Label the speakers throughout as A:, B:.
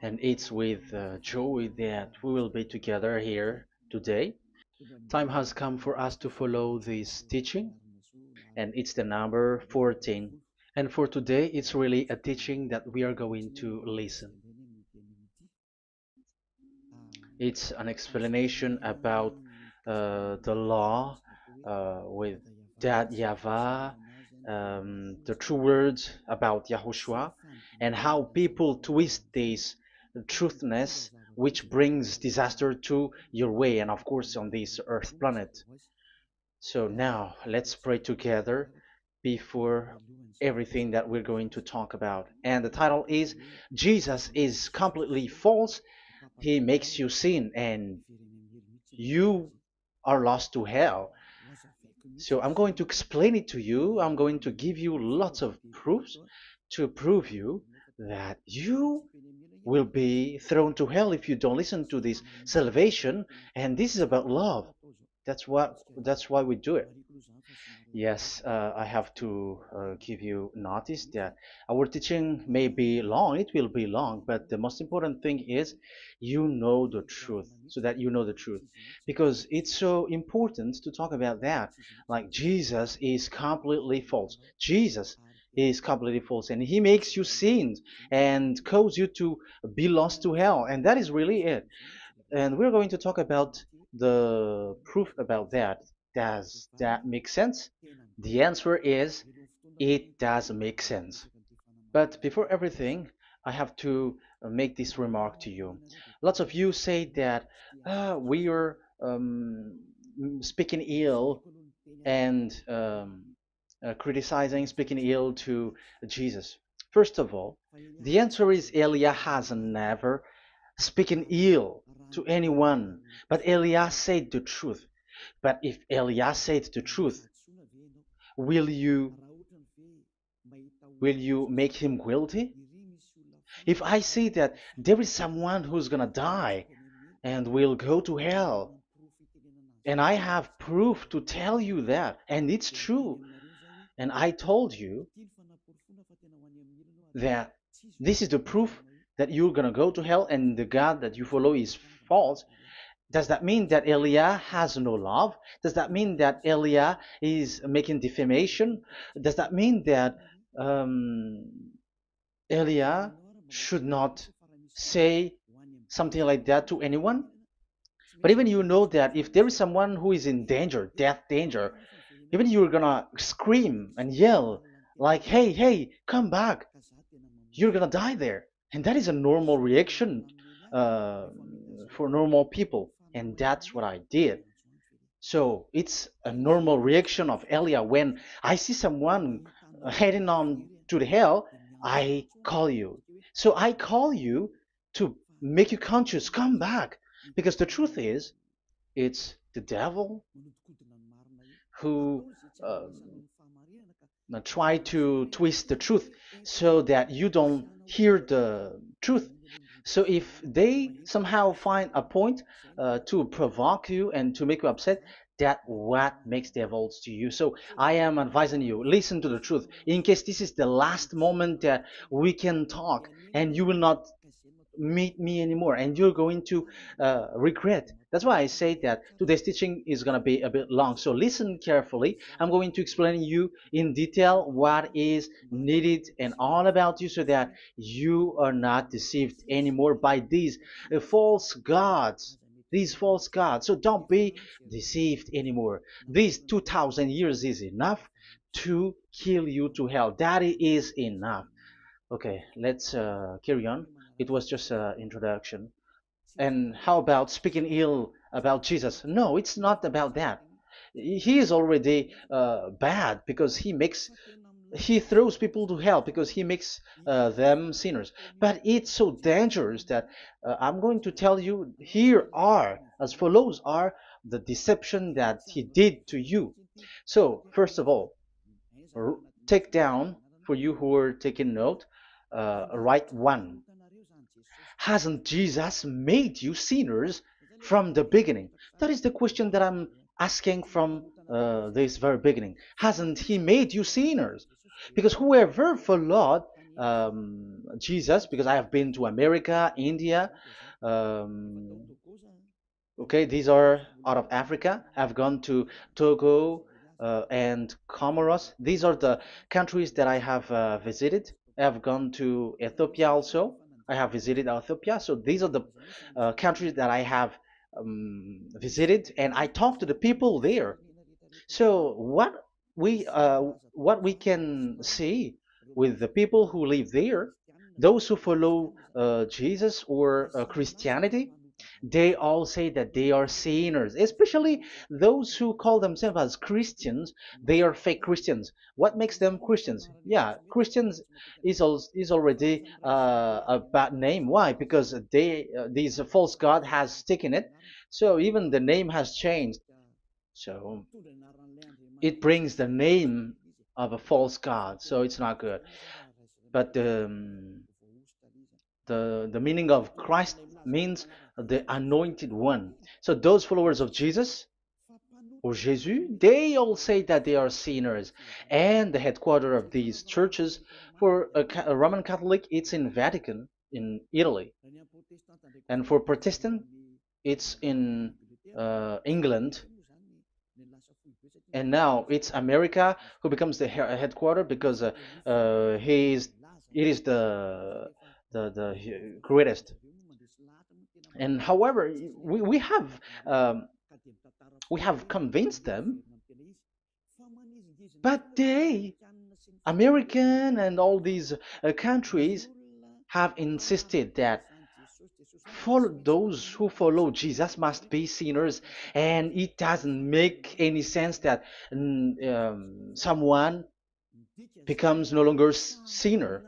A: And it's with joy that we will be together here today. Time has come for us to follow this teaching, and it's the number 14. And for today, it's really a teaching that we are going to listen. It's an explanation about the law with that YAHVAH, the true words about YAHOSHUAH, and how people twist this truthness which brings disaster to your way and of course on this earth planet. So now let's pray together before everything that we're going to talk about. And the title is Jesus is completely false. He makes you sin and you are lost to hell. So I'm going to explain it to you. I'm going to give you lots of proofs to prove you that you will be thrown to hell if you don't listen to this salvation. And this is about love. That's why we do it. Yes, I have to give you notice that our teaching may be long, it will be long, but the most important thing is you know the truth, so that you know the truth. Because it's so important to talk about that. Like Jesus is completely false. Jesus is completely false, and he makes you sin and cause you to be lost to hell, and that is really it. And we're going to talk about the proof about that. Does that make sense? The answer is it does make sense. But before everything, I have to make this remark to you. Lots of you say that we are speaking ill and criticizing, speaking ill to Jesus. First of all, the answer is Elia has never speaking ill to anyone, but Elia said the truth. But if Elia said the truth, will you will you make him guilty? If I say that there is someone who's gonna die and will go to hell, and I have proof to tell you that, and it's true, and I told you that this is the proof that you're gonna go to hell and the God that you follow is false, does that mean that Elia has no love? Does that mean that Elia is making defamation? Does that mean that um, Elia should not say something like that to anyone? But even you know that if there is someone who is in danger, death danger, even you're gonna scream and yell like, "Hey, hey, come back! You're gonna die there." And that is a normal reaction uh, for normal people, and that's what I did. So it's a normal reaction of Elia when I see someone heading on to the hell, I call you. So I call you to make you conscious, come back. Because the truth is, it's the devil who try to twist the truth so that you don't hear the truth. So if they somehow find a point to provoke you and to make you upset, that what makes devils to you. So I am advising you, listen to the truth. In case this is the last moment that we can talk and you will not meet me anymore and you're going to regret. That's why I say that today's teaching is going to be a bit long, so listen carefully. I'm going to explain you in detail what is needed and all about you so that you are not deceived anymore by these false gods, these false gods. So don't be deceived anymore. These 2000 years is enough to kill you to hell. That is enough. Okay, let's carry on. It was just an introduction. And how about speaking ill about Jesus? No, it's not about that. He is already bad because he throws people to hell because he makes them sinners. But it's so dangerous that I'm going to tell you here are as follows are the deception that he did to you. So first of all, take down for you who are taking note. Write one. Hasn't Jesus made you sinners from the beginning? That is the question that I'm asking from this very beginning. Hasn't he made you sinners? Because whoever followed Jesus, because I have been to America, India. Um, okay, these are out of Africa. I've gone to Togo and Comoros. These are the countries that I have visited. I have gone to Ethiopia also. I have visited Ethiopia. So these are the countries that I have visited, and I talked to the people there. So what we can see with the people who live there, those who follow Jesus or Christianity, they all say that they are sinners, especially those who call themselves as Christians. They are fake Christians. What makes them Christians? Yeah, Christians is already a bad name. Why? Because these false god has taken it. So even the name has changed. So it brings the name of a false god, so it's not good. But the meaning of Christ means the anointed one. So those followers of Jesus or Jesus, they all say that they are sinners. And the headquarters of these churches for a Roman Catholic, it's in Vatican in Italy, and for Protestant, it's in England, and now it's America who becomes the headquarter because he is it is the greatest. And however, we have um, we have convinced them, but they American and all these countries have insisted that those who follow Jesus must be sinners, and it doesn't make any sense that someone becomes no longer sinner,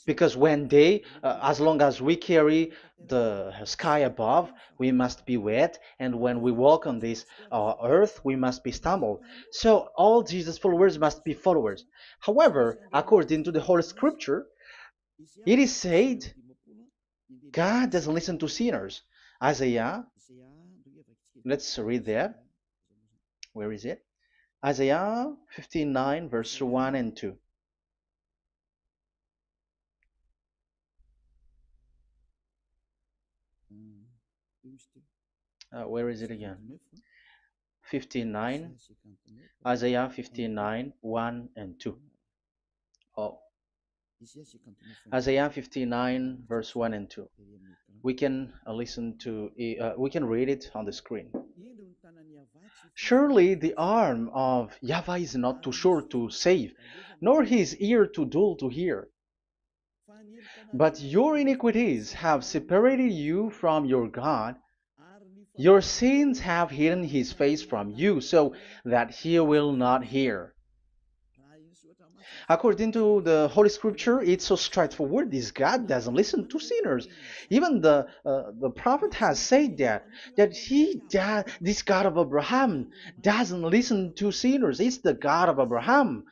A: because when they as long as we carry the sky above, we must be wet, and when we walk on this earth, we must be stumbled. So all Jesus followers must be followers. However, according to the Holy Scripture, it is said God doesn't listen to sinners. Isaiah, let's read that. Where is it? Isaiah 59 verse 1 and 2. Where is it again? 59, Isaiah 59, 1 and 2. Oh, Isaiah 59, verse 1 and 2. We can we can read it on the screen. Surely the arm of Yahweh is not too short to save, nor his ear too dull to hear. But your iniquities have separated you from your God. Your sins have hidden his face from you so that he will not hear. According to the Holy Scripture, it's so straightforward. This God doesn't listen to sinners. Even the prophet has said this God of Abraham doesn't listen to sinners. It's the God of Abraham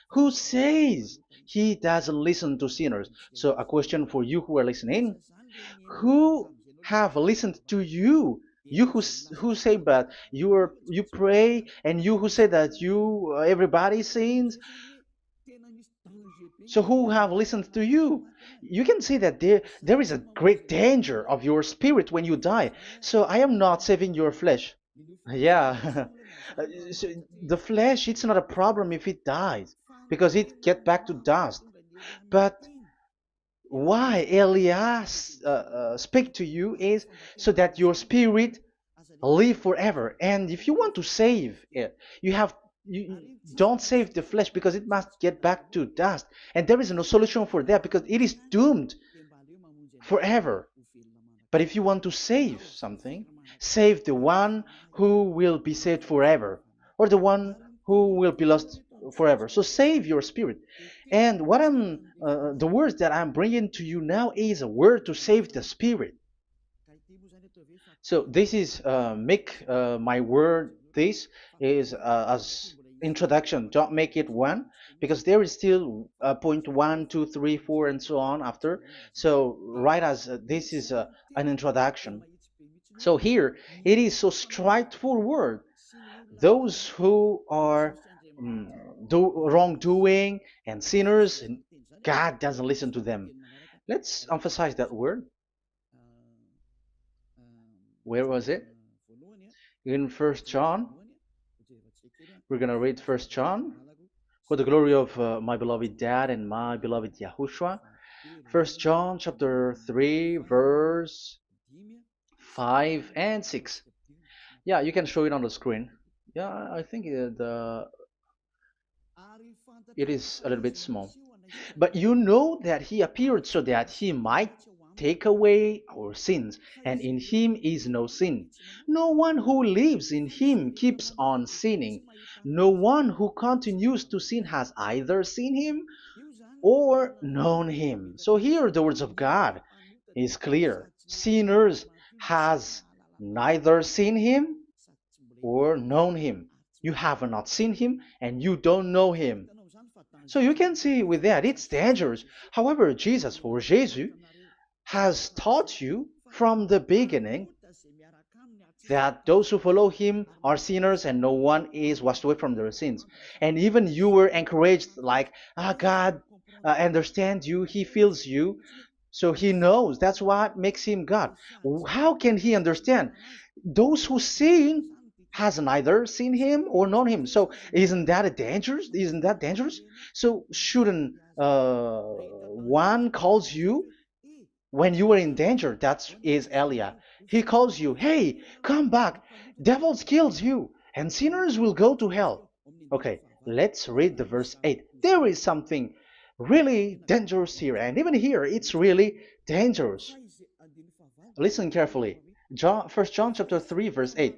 A: who says he doesn't listen to sinners. So a question for you who are listening: who have listened to you? You who say that you pray, and you who say that you everybody sins, so who have listened to you? You can see that there is a great danger of your spirit when you die. So I am not saving your flesh. Yeah. So the flesh, it's not a problem if it dies, because it get back to dust. But why Elias speak to you is so that your spirit live forever. And if you want to save it, you don't save the flesh, because it must get back to dust, and there is no solution for that because it is doomed forever. But if you want to save something, save the one who will be saved forever, or the one who will be lost forever. So save your spirit. And the words that I'm bringing to you now is a word to save the spirit. So this is make my word. This is as introduction. Don't make it one, because there is still point one, two, three, four, and so on after. So write as this is an introduction. So here it is so straightforward. Those who are do wrongdoing and sinners, God doesn't listen to them. Let's emphasize that word. Where was it? In First John. We're gonna read First John. For the glory of my beloved Dad and my beloved YAHOSHUAH. First John chapter 3 verse 5 and 6. Yeah, you can show it on the screen. Yeah, I think it is a little bit small. But you know that he appeared so that he might take away our sins, and in him is no sin. No one who lives in him keeps on sinning. No one who continues to sin has either seen him or known him. So here the words of God is clear. Sinners has neither seen him or known him. You have not seen him and you don't know him. So you can see with that it's dangerous. However, Jesus or Jesus has taught you from the beginning that those who follow him are sinners and no one is washed away from their sins. And even you were encouraged like, God understands you, he feels you, so he knows. That's what makes him God. How can he understand? Those who sin has neither seen him or known him. So isn't that a dangerous? Isn't that dangerous? So shouldn't one calls you when you are in danger? That is Elia. He calls you, hey, come back. Devils kills you, and sinners will go to hell. Okay, let's read the verse 8. There is something really dangerous here, and even here it's really dangerous. Listen carefully. John, 1 John chapter 3 verse 8.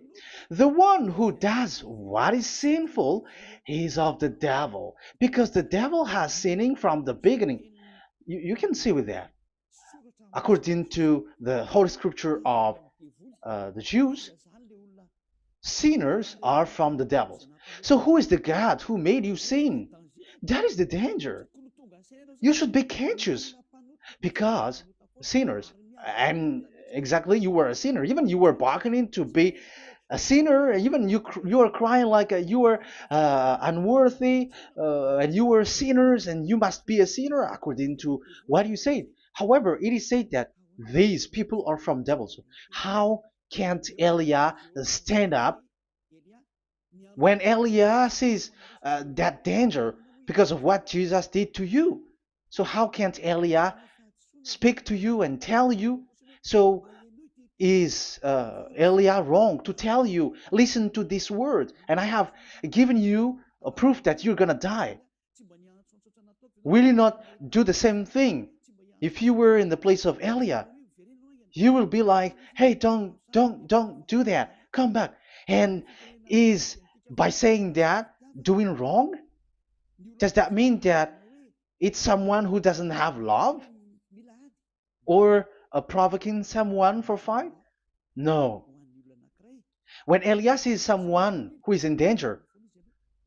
A: The one who does what is sinful is of the devil, because the devil has sinning from the beginning. You can see with that. According to the Holy Scripture of the Jews, sinners are from the devils. So who is the God who made you sin? That is the danger. You should be conscious because sinners, and exactly you were a sinner. Even you were bargaining to be a sinner. Even you are crying like you were unworthy, and you were sinners, and you must be a sinner according to what you said. However, it is said that these people are from devils. How can't Elia stand up when Elia sees that danger because of what Jesus did to you? So how can't Elia speak to you and tell you? So is Elia wrong to tell you, listen to this word, and I have given you a proof that you're gonna die? Will you not do the same thing? If you were in the place of Elia, you will be like, hey, don't do that, come back. And is by saying that doing wrong? Does that mean that it's someone who doesn't have love, or provoking someone for fight? No. When Elias is someone who is in danger,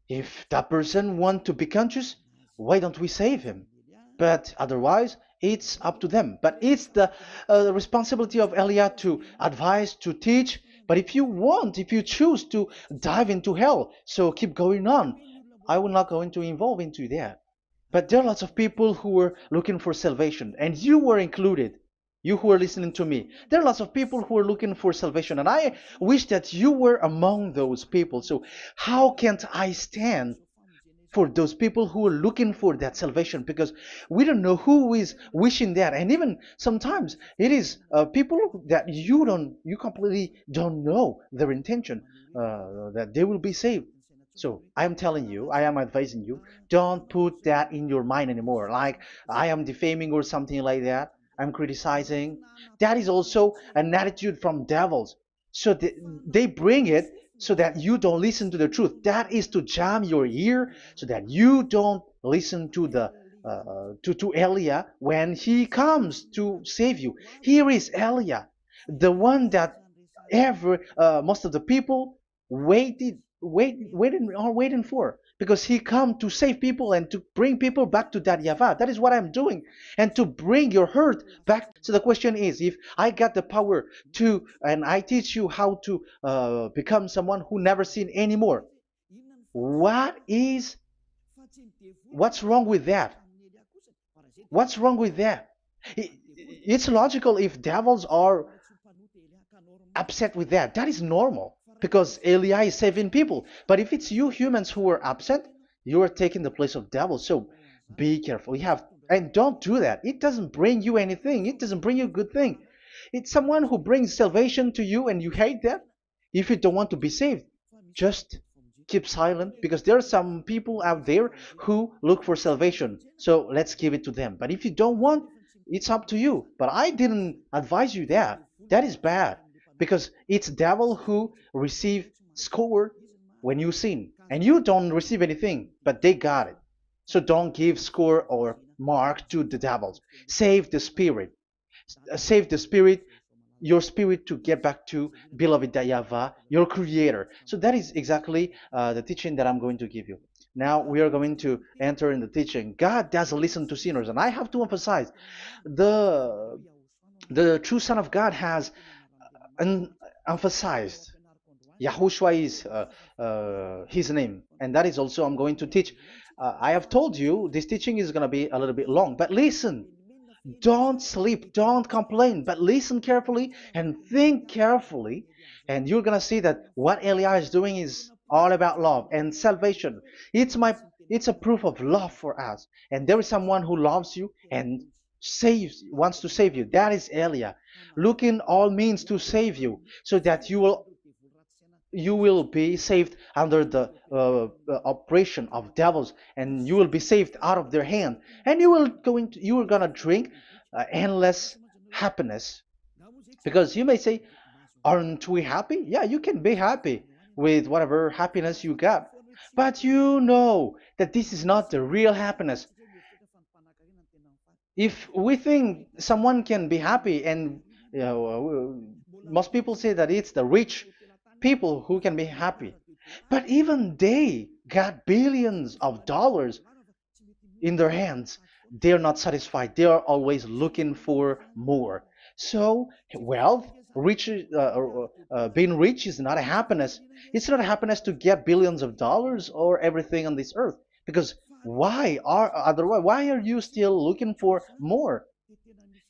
A: if that person wants to be conscious, why don't we save him? But otherwise, it's up to them. But it's the responsibility of Elia to advise, to teach. But if you want, if you choose to dive into hell, so keep going on. I will not go into involve into that. But there are lots of people who were looking for salvation, and you were included. You who are listening to me, there are lots of people who are looking for salvation, and I wish that you were among those people. So, how can't I stand for those people who are looking for that salvation? Because we don't know who is wishing that, and even sometimes it is people that you completely don't know their intention that they will be saved. So I am telling you, I am advising you, don't put that in your mind anymore. Like I am defaming or something like that. I'm criticizing. That is also an attitude from devils. So they bring it so that you don't listen to the truth. That is to jam your ear so that you don't listen to the to Elia when he comes to save you. Here is Elia, the one that ever most of the people waiting for, because he come to save people and to bring people back to that Yahvah. That is what I'm doing, and to bring your hurt back. So the question is, if I got the power to, and I teach you how to become someone who never sin anymore, what is what's wrong with that? What's wrong with that? It's logical if devils are upset with that. That is normal because Eli is saving people. But if it's you humans who are upset, you are taking the place of devils. So be careful. You have and don't do that. It doesn't bring you anything. It doesn't bring you a good thing. It's someone who brings salvation to you and you hate that. If you don't want to be saved, just keep silent because there are some people out there who look for salvation. So let's give it to them. But if you don't want, it's up to you. But I didn't advise you that. That is bad because it's devil who receive score when you sin and you don't receive anything, but they got it. So don't give score or mark to the devils. Save the spirit. Save the spirit, your spirit to get back to beloved Yahweh, your creator. So that is exactly the teaching that I'm going to give you. Now we are going to enter in the teaching. God doesn't listen to sinners, and I have to emphasize the the true Son of God has emphasized. Yahushua is his name, and that is also I'm going to teach. I have told you this teaching is going to be a little bit long, but listen. Don't sleep, don't complain, but listen carefully and think carefully, and you're gonna see that what Eliah is doing is all about love and salvation. It's my it's a proof of love for us, and there is someone who loves you and saves wants to save you. That is Eliah, looking all means to save you, so that you will be saved under the oppression of devils, and you will be saved out of their hand, and you are gonna drink endless happiness. Because you may say, aren't we happy? Yeah, you can be happy with whatever happiness you got, but you know that this is not the real happiness. If we think someone can be happy, and most people say that it's the rich people who can be happy, but even they got billions of dollars in their hands. They're not satisfied. They are always looking for more. So wealth, being rich is not a happiness. It's not a happiness to get billions of dollars or everything on this earth. Because why are you still looking for more?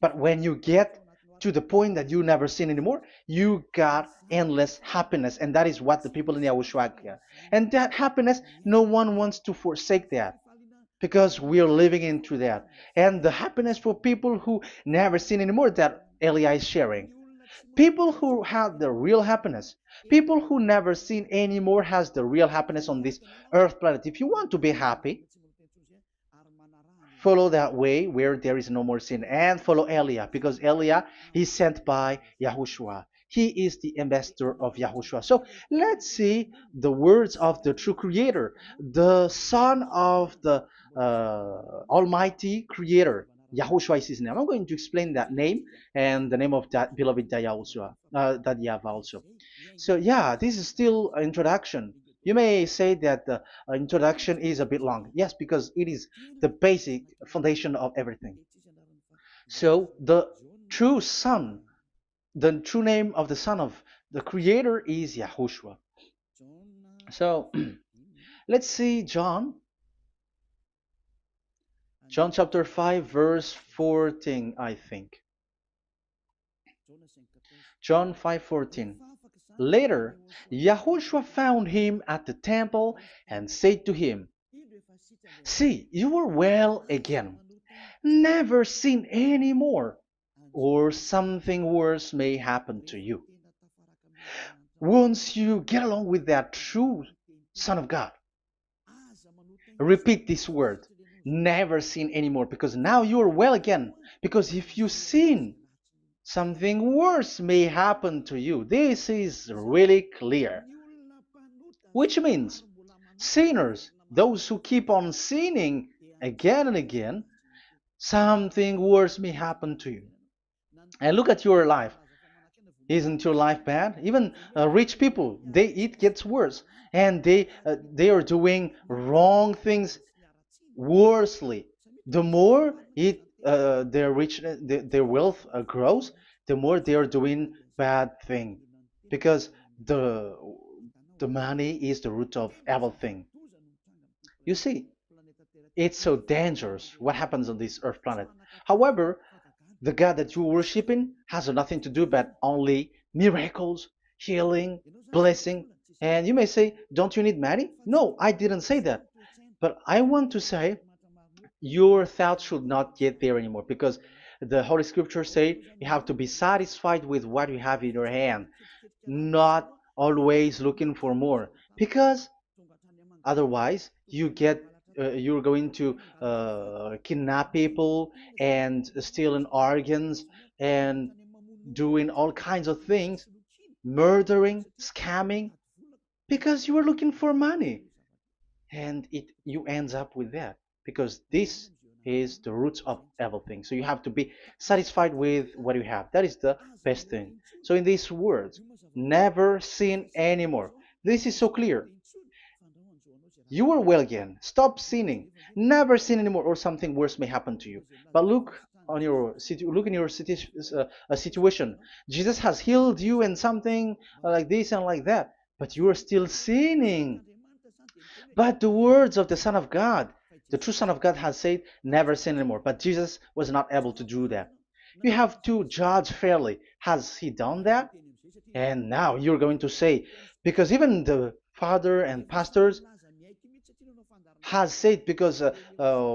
A: But when you get to the point that you never sin anymore, you got endless happiness, and that is what the people in Yahushua get. And that happiness, no one wants to forsake that because we are living into that. And the happiness for people who never sin anymore that Elia is sharing. People who have the real happiness, people who never sin anymore has the real happiness on this earth planet. If you want to be happy, follow that way where there is no more sin and follow Elia because Elia is sent by Yahushua. He is the ambassador of Yahushua. So let's see the words of the true creator, the son of the almighty creator. Yahushua is his name. I'm going to explain that name and the name of that beloved Yahushua, that Yahweh also. So yeah, this is still an introduction. You may say that the introduction is a bit long. Yes, because it is the basic foundation of everything. So true son, the true name of the son of the creator is Yahushua. So let's see John chapter 5 verse 14, I think. John 5:14. Later, Yahushua found him at the temple and said to him, "See, you are well again. Never sin any more, or something worse may happen to you." Once you get along with that true Son of God, repeat this word, never sin anymore, because now you are well again. Because if you sin, something worse may happen to you. This is really clear. Which means sinners, those who keep on sinning again and again, something worse may happen to you. And look at your life. Isn't your life bad? Even rich people, it gets worse, and they are doing wrong things worsely. The more their rich their wealth grows, the more they are doing bad thing, because the money is the root of everything. You see, It's so dangerous what happens on this earth planet. However, the God that you're worshiping has nothing to do but only miracles, healing, blessing. And you may say, don't you need money? No, I didn't say that. But I want to say your thoughts should not get there anymore because the Holy Scriptures say you have to be satisfied with what you have in your hand, not always looking for more. Because otherwise, you're going to kidnap people and stealing organs and doing all kinds of things, murdering, scamming, because you are looking for money, and it you ends up with that because this is the roots of everything. So you have to be satisfied with what you have. That is the best thing. So in these words, never sin anymore. This is so clear. You are well again. Stop sinning. Never sin anymore, or something worse may happen to you. But look in your situation. Jesus has healed you and something like this and like that, but you are still sinning. But the words of the Son of God, the true Son of God, has said, "Never sin anymore." But Jesus was not able to do that. You have to judge fairly. Has he done that? And now you're going to say, because even the father and pastors has said, because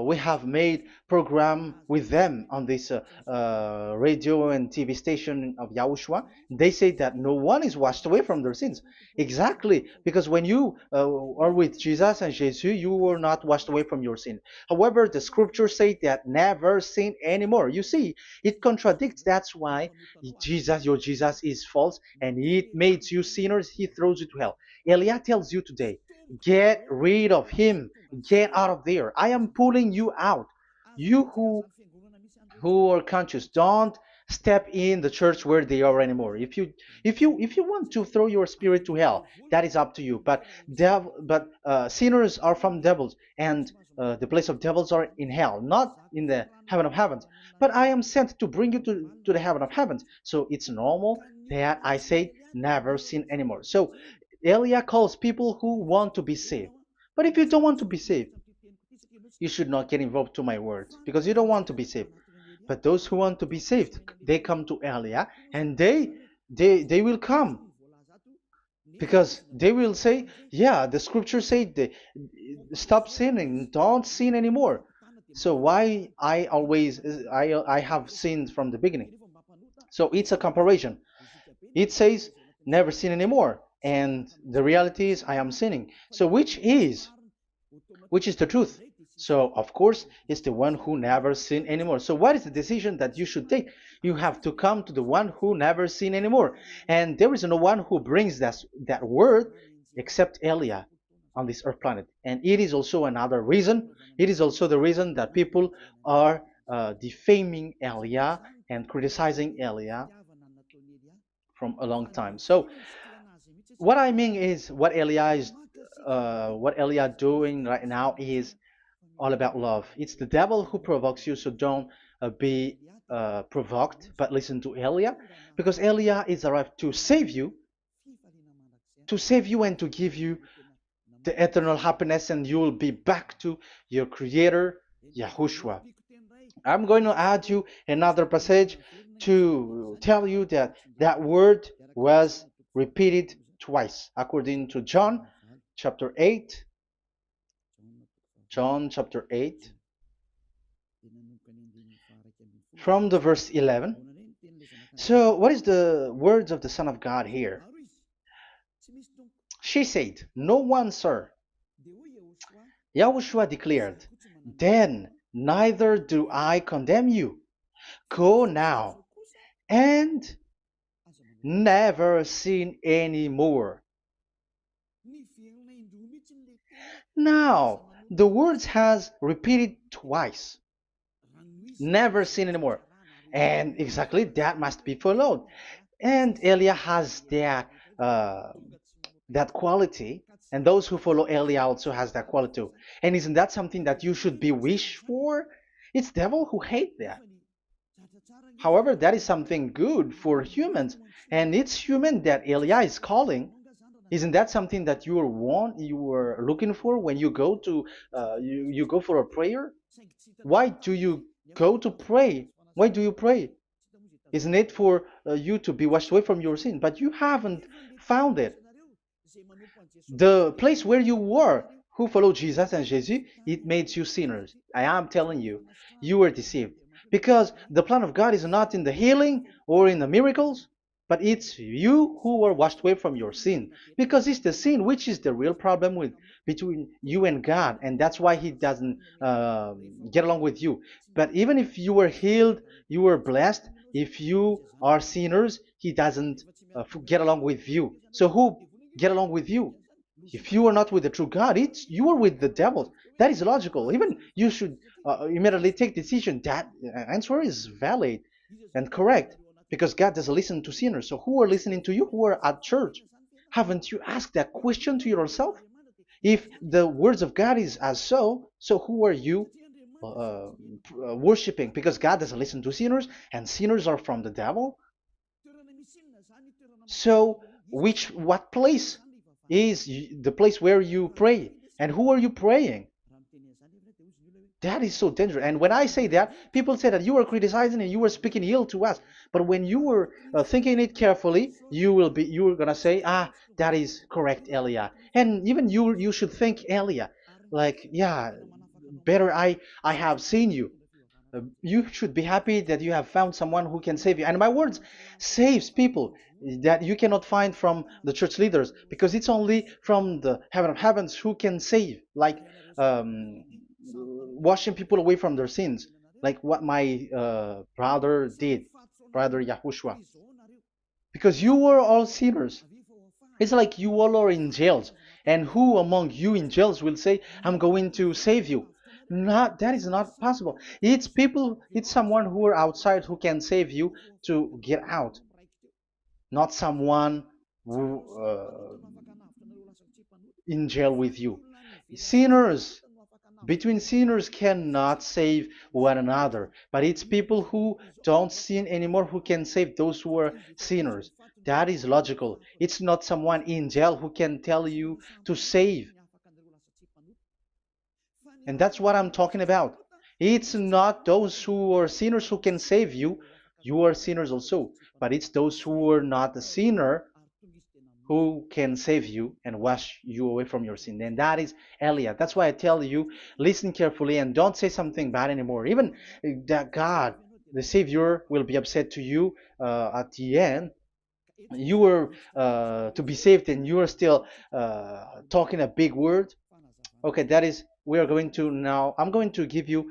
A: we have made program with them on this radio and TV station of Yahushua. They say that no one is washed away from their sins. Exactly, because when you are with Jesus and Jesus, you were not washed away from your sin. However, the scriptures say that never sin anymore. You see, it contradicts. That's why your Jesus is false, and it makes you sinners. He throws you to hell. Elia tells you today, get rid of him. Get out of there. I am pulling you out. You who are conscious, don't step in the church where they are anymore. If you want to throw your spirit to hell, that is up to you. But sinners are from devils, and the place of devils are in hell, not in the heaven of heavens. But I am sent to bring you to the heaven of heavens. So it's normal that I say never sin anymore. So Elia calls people who want to be saved. But if you don't want to be saved, you should not get involved to my words because you don't want to be saved. But those who want to be saved, they come to Elia, and they will come because they will say, yeah, the scriptures say stop sinning, don't sin anymore. So why I have sinned from the beginning. So it's a comparison. It says never sin anymore, and the reality is I am sinning. So which is the truth? So, of course, it's the one who never sinned anymore. So, what is the decision that you should take? You have to come to the one who never sinned anymore. And there is no one who brings that word except Elia on this earth planet. And it is also another reason. It is also the reason that people are defaming Elia and criticizing Elia from a long time. So, what I mean is what Elia doing right now is all about love. It's the devil who provokes you, so don't be provoked, but listen to Elia, because Elia is arrived to save you and to give you the eternal happiness, and you will be back to your Creator, Yahushua. I'm going to add you another passage to tell you that that word was repeated twice, according to chapter 8, John chapter 8, from the verse 11. So, what is the words of the Son of God here? She said, "No one, sir." Yahushua declared, "Then neither do I condemn you. Go now and never sin any more." Now, the words has repeated twice. Never sin anymore. And exactly that must be followed. And Elia has that quality, and those who follow Elia also has that quality too. And isn't that something that you should be wish for? It's devil who hate that. However, that is something good for humans, and it's human that Elia is calling. Isn't that something that you were looking for when you go to you go for a prayer? Why do you go to pray? Why do you pray? Isn't it for you to be washed away from your sin? But you haven't found it. The place where you were, who followed Jesus and Jesus, it made you sinners. I am telling you, you were deceived. Because the plan of God is not in the healing or in the miracles, but it's you who were washed away from your sin. Because it's the sin which is the real problem with between you and God, and that's why He doesn't get along with you. But even if you were healed, you were blessed. If you are sinners, He doesn't get along with you. So who get along with you? If you are not with the true God, it's you are with the devil. That is logical. Even you should immediately take decision. That answer is valid and correct because God doesn't listen to sinners. So who are listening to you? Who are at church? Haven't you asked that question to yourself? If the words of God is as so who are you worshiping? Because God doesn't listen to sinners, and sinners are from the devil. So, what place is the place where you pray? And who are you praying? That is so dangerous. And when I say that, people say that you are criticizing and you are speaking ill to us. But when you were thinking it carefully, you are gonna say, ah, that is correct, Elia. And even you should think, Elia, like, yeah, better I have seen you. You should be happy that you have found someone who can save you. And my words saves people that you cannot find from the church leaders because it's only from the heaven of heavens who can save, like um, washing people away from their sins, like what my brother did, brother Yahushua. Because you were all sinners. It's like you all are in jails. And who among you in jails will say, I'm going to save you? Not that is not possible. It's people, it's someone who are outside who can save you to get out, not someone who in jail with you. Sinners, between sinners cannot save one another, but it's people who don't sin anymore who can save those who are sinners. That is logical. It's not someone in jail who can tell you to save. And that's what I'm talking about. It's not those who are sinners who can save you. You are sinners also. But it's those who are not a sinner who can save you and wash you away from your sin. And that is Eliot. That's why I tell you, listen carefully and don't say something bad anymore. Even that God, the Savior, will be upset to you at the end. You were to be saved and you are still talking a big word. Okay, that is, we are going to now, I'm going to give you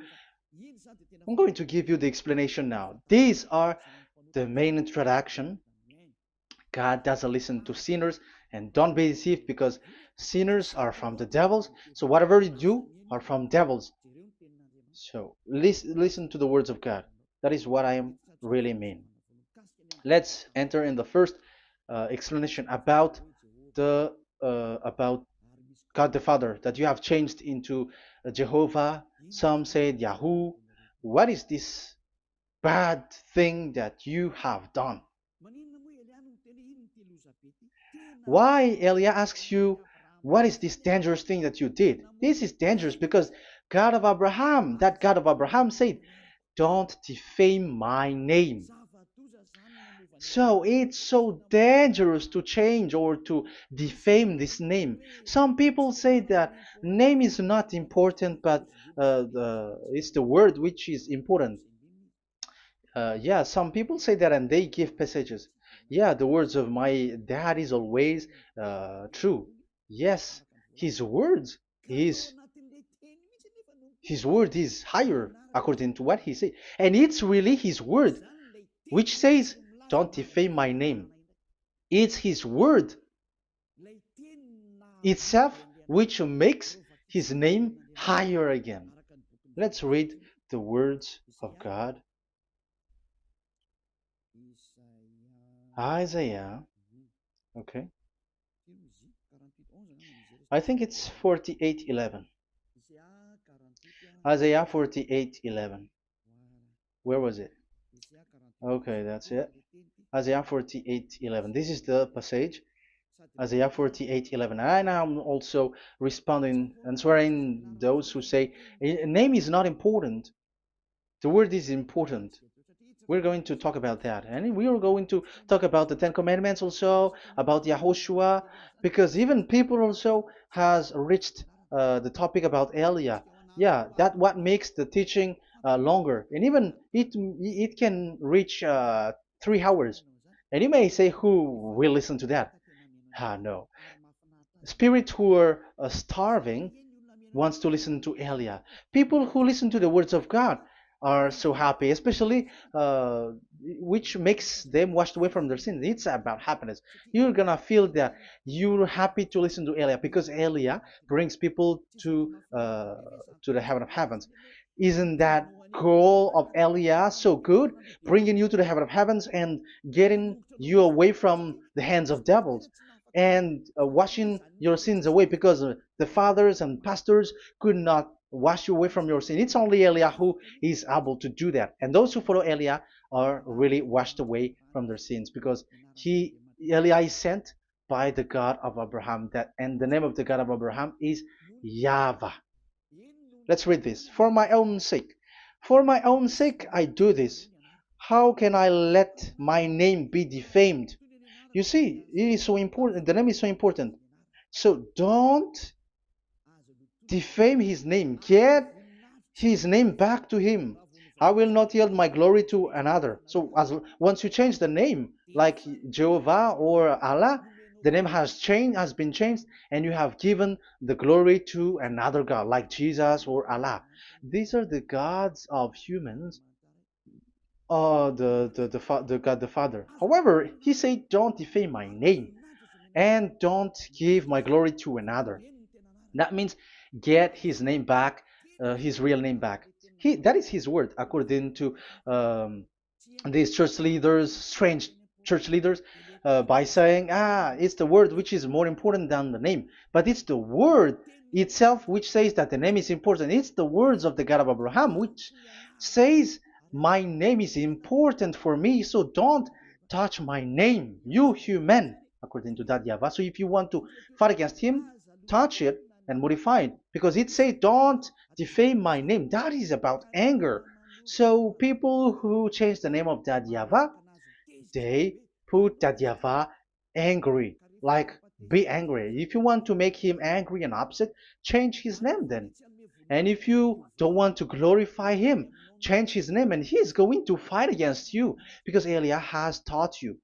A: the explanation now. These are the main introduction. God doesn't listen to sinners, and don't be deceived because sinners are from the devils. So whatever you do are from devils. So listen to the words of God. That is what I am really mean. Let's enter in the first explanation about God the Father that you have changed into Jehovah. Some said Yahoo. What is this bad thing that you have done? Why Elia asks you, what is this dangerous thing that you did? This is dangerous because God of Abraham, that God of Abraham said, don't defame my name. So it's so dangerous to change or to defame this name. Some people say that name is not important, but it's the word which is important. Yeah, some people say that and they give passages. Yeah, the words of my dad is always true. Yes, his words is his word is higher according to what he said. And it's really his word which says, don't defame my name. It's his word itself which makes his name higher again. Let's read the words of God. Isaiah, okay. I think it's 48:11. Isaiah 48:11. Where was it? Okay, that's it. Isaiah 48:11. This is the passage. Isaiah 48:11. And I'm also responding, answering those who say a name is not important. The word is important. We're going to talk about that. And we are going to talk about the Ten Commandments also, about Yahushua, because even people also has reached the topic about Elia. Yeah, that what makes the teaching longer. And even it can reach 3 hours. And you may say, who will listen to that? Ah, no. Spirits who are starving wants to listen to Elia. People who listen to the words of God are so happy, especially which makes them washed away from their sins. It's about happiness. You're gonna feel that you're happy to listen to Elia because Elia brings people to the heaven of heavens. Isn't that goal of Elia so good, bringing you to the heaven of heavens and getting you away from the hands of devils? And washing your sins away because the fathers and pastors could not wash you away from your sin. It's only Eliah who is able to do that. And those who follow Eliah are really washed away from their sins because Eliah is sent by the God of Abraham. And the name of the God of Abraham is YAHVAH. Let's read this. For my own sake. For my own sake I do this. How can I let my name be defamed? You see, it is so important. The name is so important. So don't defame his name. Get his name back to him. I will not yield my glory to another. So once you change the name, like Jehovah or Allah, the name has been changed, and you have given the glory to another God, like Jesus or Allah. These are the gods of humans, the God the Father. However, he said, "Don't defame my name, and don't give my glory to another." That means get his name back, his real name back. That is his word, according to um, these church leaders, strange church leaders, by saying, it's the word which is more important than the name. But it's the word itself which says that the name is important. It's the words of the God of Abraham which says, my name is important for me, so don't touch my name, you human, according to that YAHVAH. So if you want to fight against him, touch it and modify it, because it says, don't defame my name. That is about anger. So people who change the name of that YAHVAH, they put that YAHVAH angry, like be angry. If you want to make him angry and upset, change his name then. And if you don't want to glorify him, change his name, and he's going to fight against you because Elia has taught you.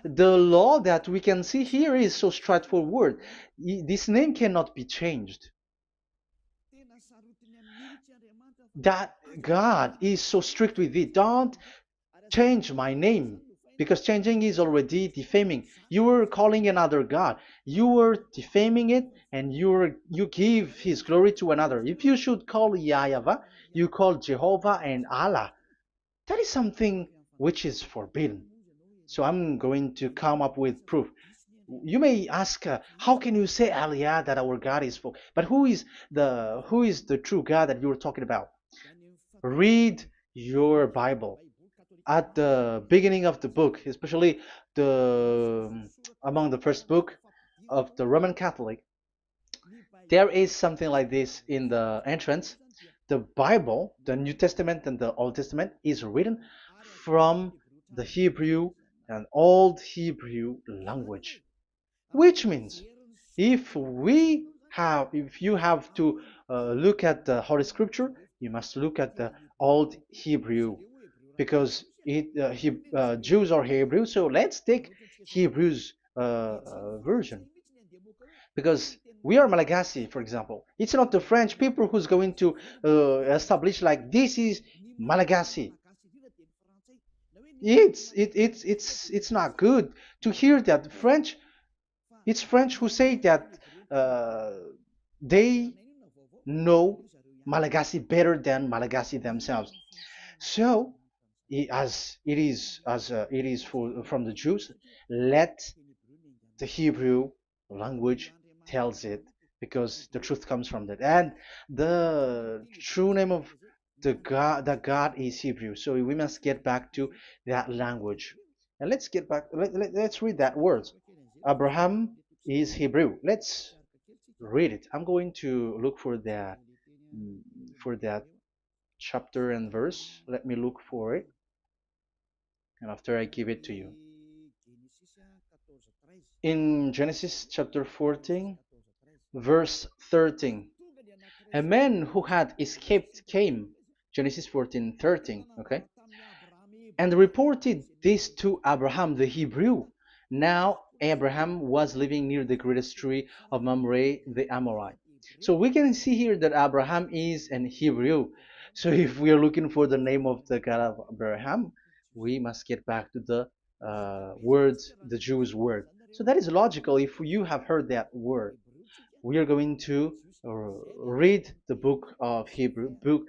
A: The law that we can see here is so straightforward. This name cannot be changed. That God is so strict with it. Don't change my name, because changing is already defaming. You are calling another God. You are defaming it, and you give his glory to another. If you should call YAHVAH, you call Jehovah and Allah. That is something which is forbidden. So I'm going to come up with proof. You may ask, how can you say Aliyah that our God is full? But who is the true God that you're talking about? Read your Bible. At the beginning of the book, especially the among the first book of the Roman Catholic, there is something like this in the entrance. The Bible, the New Testament and the Old Testament, is written from the Hebrew and Old Hebrew language, which means if you have to look at the Holy Scripture, you must look at the Old Hebrew, because Jews are Hebrew. So let's take Hebrew's version, because we are Malagasy, for example. It's not the French people who's going to establish like this is Malagasy. It's not good to hear that French. It's French who say that uh, they know Malagasy better than Malagasy themselves. So, as it is from the Jews, let the Hebrew language tells it, because the truth comes from that, and the true name of the God is Hebrew. So we must get back to that language. And let's get back. Let's read that word. Abraham is Hebrew. Let's read it. I'm going to look mm, for that chapter and verse. Let me look for it, and after I give it to you. In Genesis chapter 14, verse 13, a man who had escaped came, Genesis 14:13, okay, and reported this to Abraham the Hebrew. Now Abraham was living near the greatest tree of Mamre the Amorite. So we can see here that Abraham is an Hebrew. So if we are looking for the name of the God of Abraham, we must get back to the word, the Jewish word. So that is logical. If you have heard that word, we are going to read the book of Hebrew book,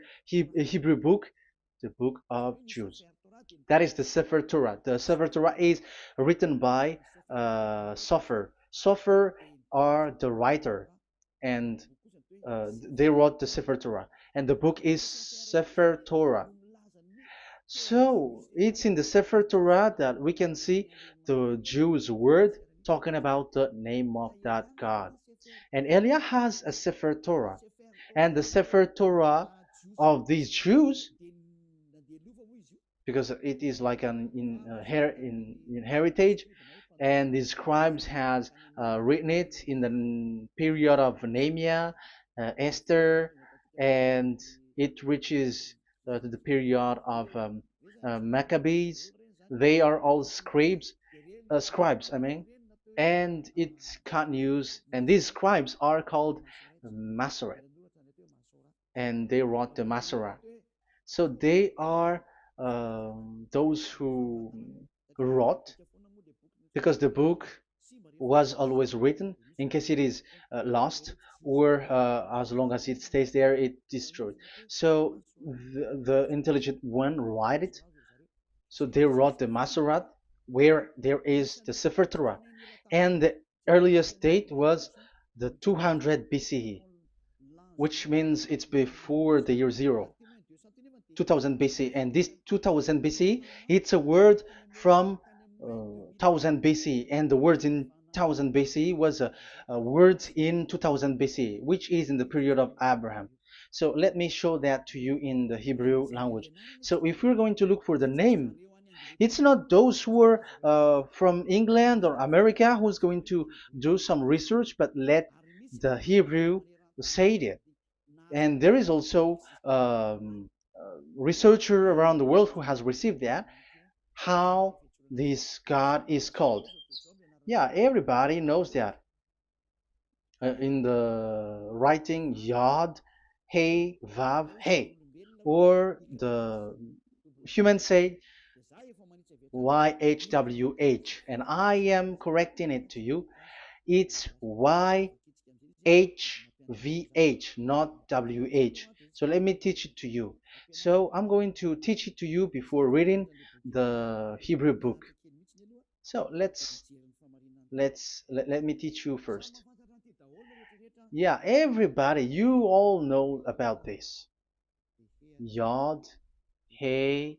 A: the book of Jews. That is the Sefer Torah. The Sefer Torah is written by Sofer. Sofer are the writer, and they wrote the Sefer Torah, and the book is Sefer Torah. So it's in the Sefer Torah that we can see the Jews' word talking about the name of that God. And Elia has a Sefer Torah, and the Sefer Torah of these Jews, because it is like an in heritage, and the scribes has written it in the period of Nehemiah, Esther, and it reaches to the period of Maccabees. They are all scribes, I mean, and it continues, and these scribes are called Masoret, and they wrote the Masorah. So they are those who wrote, because the book was always written in case it is lost, or as long as it stays there, it destroyed. So the intelligent one write it. So they wrote the Masorat, where there is the Sefer Torah, and the earliest date was the 200 BCE, which means it's before the year zero. 2000 BC, and this 2000 BC, it's a word from 1000 BC, and the word in 1000 BC was a word in 2000 BC, which is in the period of Abraham. So let me show that to you in the Hebrew language. So if we're going to look for the name, it's not those who are from England or America who's going to do some research, but let the Hebrew say it. And there is also researcher around the world who has received that, how this God is called. Yeah, everybody knows that. In the writing Yod, Hey, Vav, Hey, or the humans say YHWH, and I am correcting it to you. It's YHVH, not WH. So let me teach it to you. So I'm going to teach it to you before reading the Hebrew book. So let me teach you first. Yeah, everybody, you all know about this. Yod, Hey,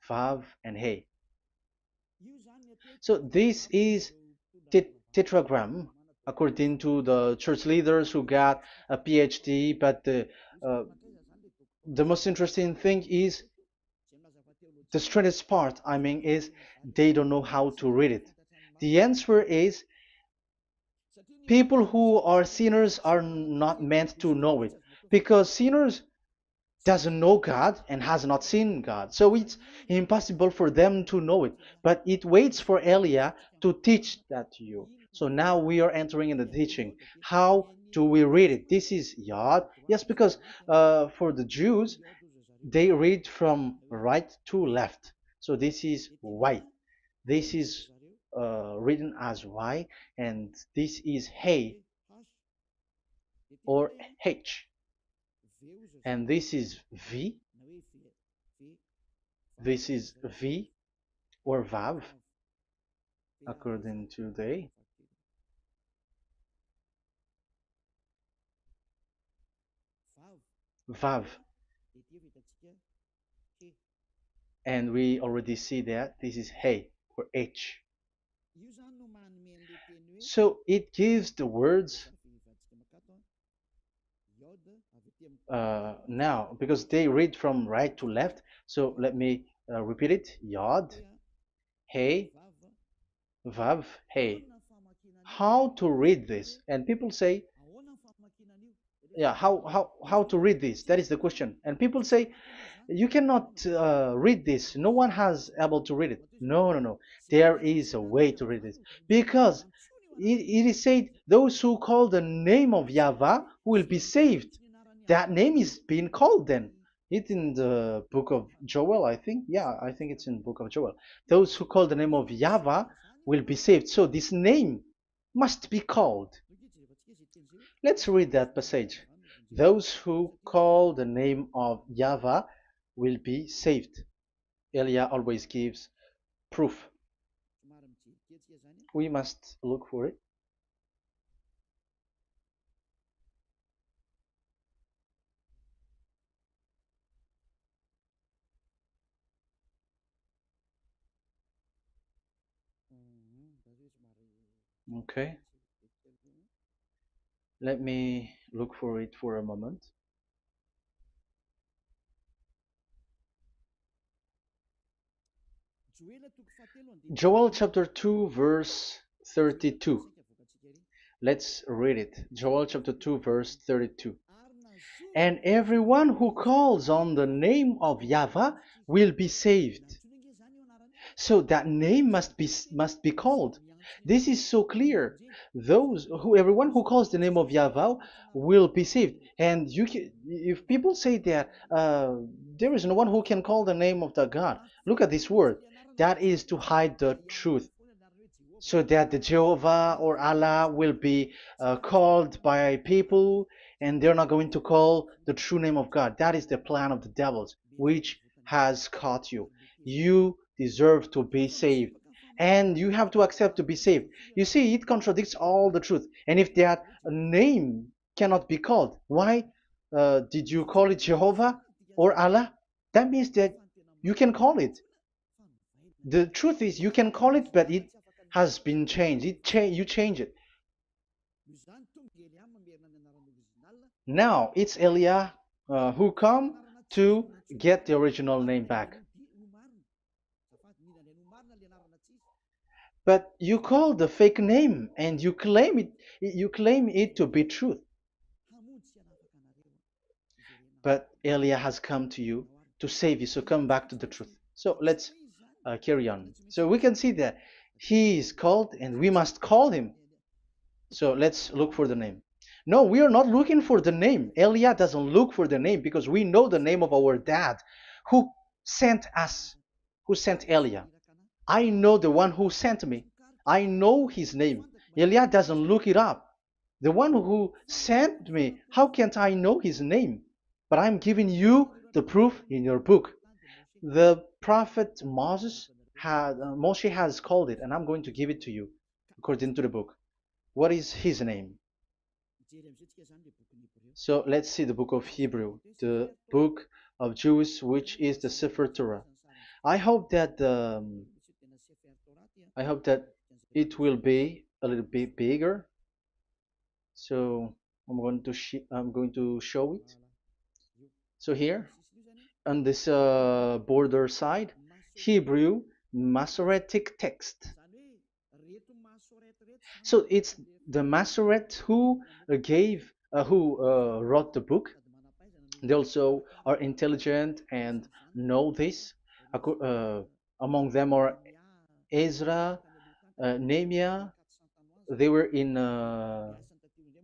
A: Vav, and Hey. So this is tetragram, according to the church leaders who got a PhD. But uh, the most interesting thing is, the strangest part, I mean, is they don't know how to read it. The answer is, people who are sinners are not meant to know it, because sinners doesn't know God and has not seen God. So it's impossible for them to know it. But it waits for Elia to teach that to you. So now we are entering in the teaching. How do we read it? This is Yod. Yes, because for the Jews, they read from right to left. So this is Y. This is written as Y, and this is Hey or H. And this is V. This is V or Vav, according to the Vav. And we already see that this is Hey. or H. So it gives the words now because they read from right to left. So let me repeat it. Yod, Hey, Vav, Hey. How to read this? And people say, yeah, how to read this? That is the question. And people say, you cannot read this. No one has able to read it. No, no, no. There is a way to read this because it is said those who call the name of Yahweh will be saved. That name is being called then. It's in the book of Joel, I think. Yeah, I think it's in the book of Joel. Those who call the name of Yahweh will be saved. So this name must be called. Let's read that passage. Those who call the name of Yahweh will be saved. Elia always gives proof. We must look for it. Okay, let me look for it for a moment. Joel chapter 2, verse 32. Let's read it. Joel chapter 2, verse 32. And everyone who calls on the name of Yahweh will be saved. So that name must be called. This is so clear. Everyone who calls the name of Yahweh will be saved. And if people say that there is no one who can call the name of the God, look at this word. That is to hide the truth, so that the Jehovah or Allah will be called by people, and they're not going to call the true name of God. That is the plan of the devils, which has caught you. You deserve to be saved, and you have to accept to be saved. You see, it contradicts all the truth. And if that name cannot be called, why did you call it Jehovah or Allah? That means that you can call it. The truth is, you can call it, but it has been changed. You change it. Now it's Elia who come to get the original name back. But you call the fake name and you claim it to be truth. But Elia has come to you to save you, so come back to the truth. So let's carry on. So we can see that he is called and we must call him. So let's look for the name. No, we are not looking for the name. Elia doesn't look for the name because we know the name of our dad who sent us, who sent Elia. I know the one who sent me. I know his name. Elia doesn't look it up. The one who sent me, how can't I know his name? But I'm giving you the proof in your book. The prophet Moshe has called it, and I'm going to give it to you according to the book. What is his name? So let's see the book of Hebrew, the book of Jews, which is the Sefer Torah. I hope that I hope that it will be a little bit bigger. So I'm going to show it. So here on this border side, Hebrew Masoretic text. So it's the Masoret who wrote the book. They also are intelligent and know this. Among them are Ezra, Nehemiah. They were in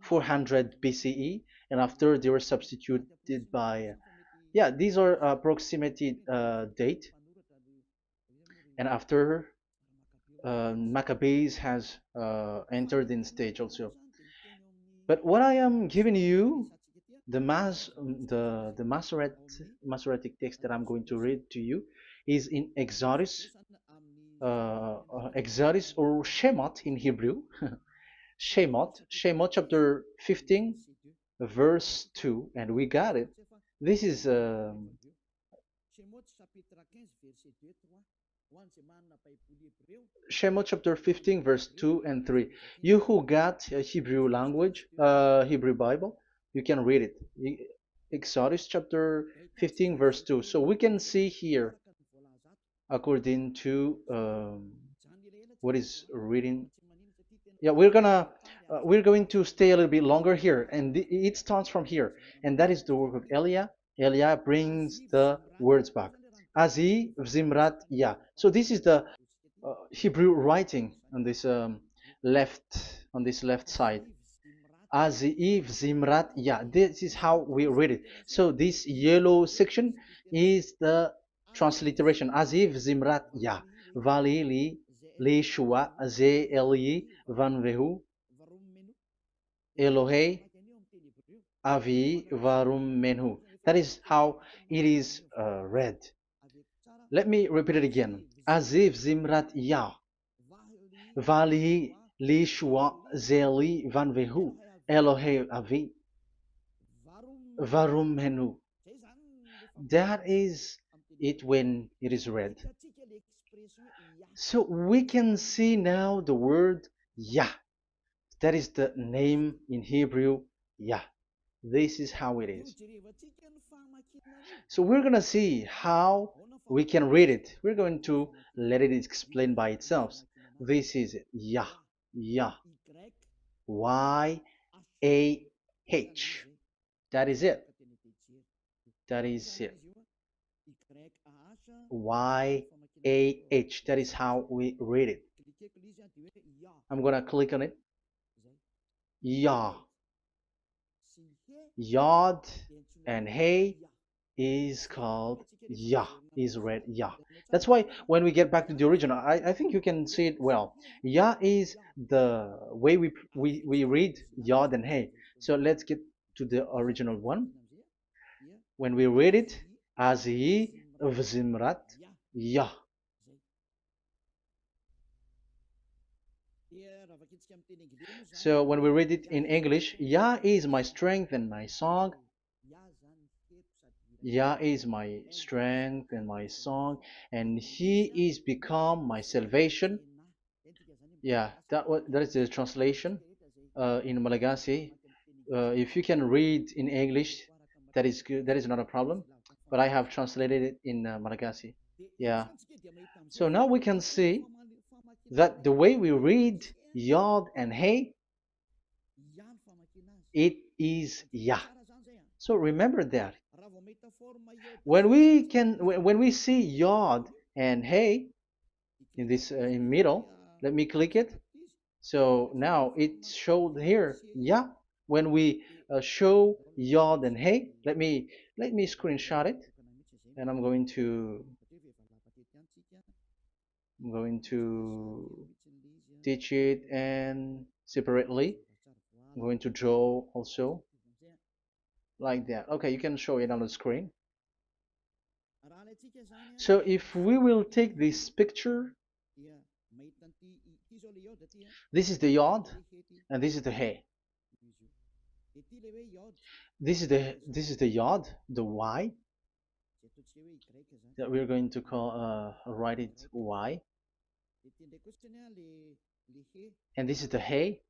A: 400 BCE, and after they were substituted by, yeah, these are approximated date. And after Maccabees has entered in stage also. But what I am giving you, the Masoretic text that I'm going to read to you, is in Exodus or Shemot in Hebrew, Shemot chapter 15, verse 2, and we got it. This is Shemot chapter 15, verse 2 and 3. You who got a Hebrew language, Hebrew Bible, you can read it. Exodus chapter 15, verse 2. So we can see here, according to what is reading. Yeah, we're going to stay a little bit longer here, and it starts from here, and that is the work of Elia. Elia brings the words back. Azi Zimrat Ya. So this is the Hebrew writing on this left side. Aziv Zimrat Ya. This is how we read it. So this yellow section is the transliteration. Aziv Zimrat Ya. Vali li shua ze eli van vehu Elohei avi varum menhu. That is how it is read. Let me repeat it again. Aziv Zimrat Ya. Vali li shua ze eli van vehu Elohei avi varum menhu. That is it when it is read. So we can see now the word Yah. That is the name in Hebrew, Yah. This is how it is. So we're going to see how we can read it. We're going to let it explain by itself. This is it. Yah. Yah. Y-A-H. That is it. That is it. Y-A-H. That is how we read it. I'm going to click on it. Yah. Yod and Hey is called Yah, is read Yah. That's why when we get back to the original, I think you can see it well. Yah is the way we read Yod and Hey. So let's get to the original one. When we read it, Azi Vzimrat Yah. So when we read it in English, Yah is my strength and my song. Yah is my strength and my song, and He is become my salvation. Yeah, that is the translation in Malagasy. If you can read in English, that is good. That is not a problem. But I have translated it in Malagasy. Yeah. So now we can see that the way we read Yod and Hey, it is Yah. So remember that. When we see Yod and Hey in this in middle, let me click it. So now it showed here, yeah. When we show Yod and Hey, let me screenshot it, and I'm going to teach it and separately. I'm going to draw also like that. Okay, you can show it on the screen. So if we will take this picture, this is the Yod and this is the Hey. This is the Yod, the Y that we're going to call write it Y, and this is the Hey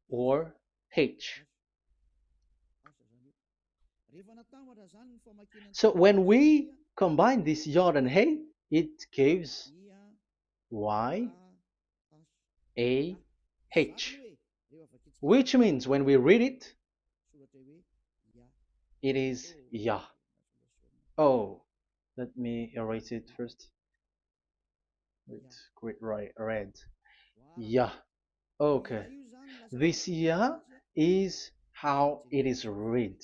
A: or H. So when we combine this Yod and Hey, it gives Y A H, which means when we read it, it is Yah. Oh, let me erase it first with great red. Yah. Okay. This Yah is how it is read.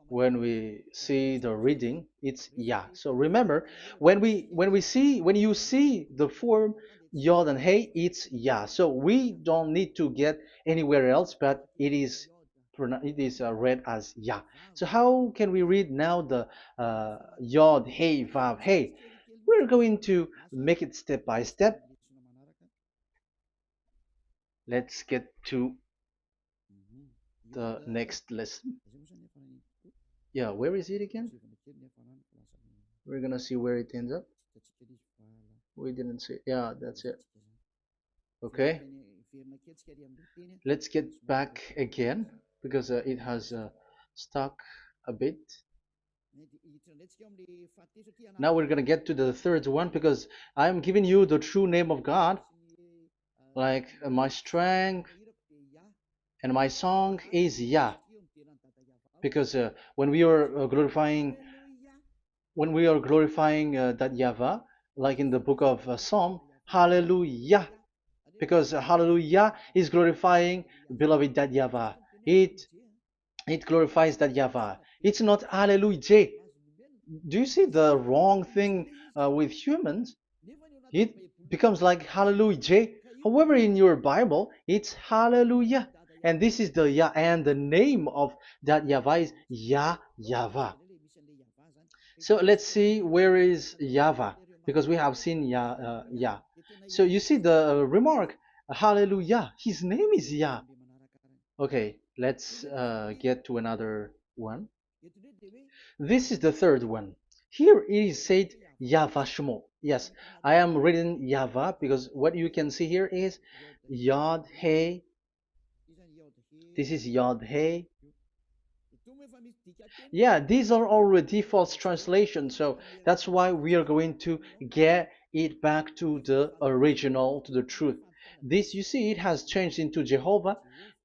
A: When we see the reading, it's Yah. So remember, when you see the form Yod and Hey, it's Yah. So we don't need to get anywhere else, but it is read as Yah. So how can we read now the Yod, Hey, Vav, Hey? We're going to make it step by step. Let's get to the next lesson. Yeah, where is it again? We're gonna see where it ends up. We didn't see. Yeah, that's it. Okay. Let's get back again because it has stuck a bit. Now we're gonna get to the third one because I'm giving you the true name of God, like my strength and my song is Yah. Because when we are glorifying that Yahweh, like in the book of Psalm, Hallelujah, because Hallelujah is glorifying beloved that Yahweh. It it glorifies that Yahweh. It's not Hallelujah. Do you see the wrong thing with humans? It becomes like Hallelujah. However, in your Bible, it's Hallelujah. And this is the Yah, and the name of that Yahweh is Yahweh. So let's see where is Yahweh, because we have seen Yah. So you see the remark, Hallelujah. His name is Yah. Okay, let's get to another one. This is the third one. Here it is said YAHVAH. Yes, I am reading Yahweh because what you can see here is Yod Hey. This is Yod Hey. Yeah, these are already false translations, so that's why we are going to get it back to the original, to the truth. This, you see, it has changed into Jehovah.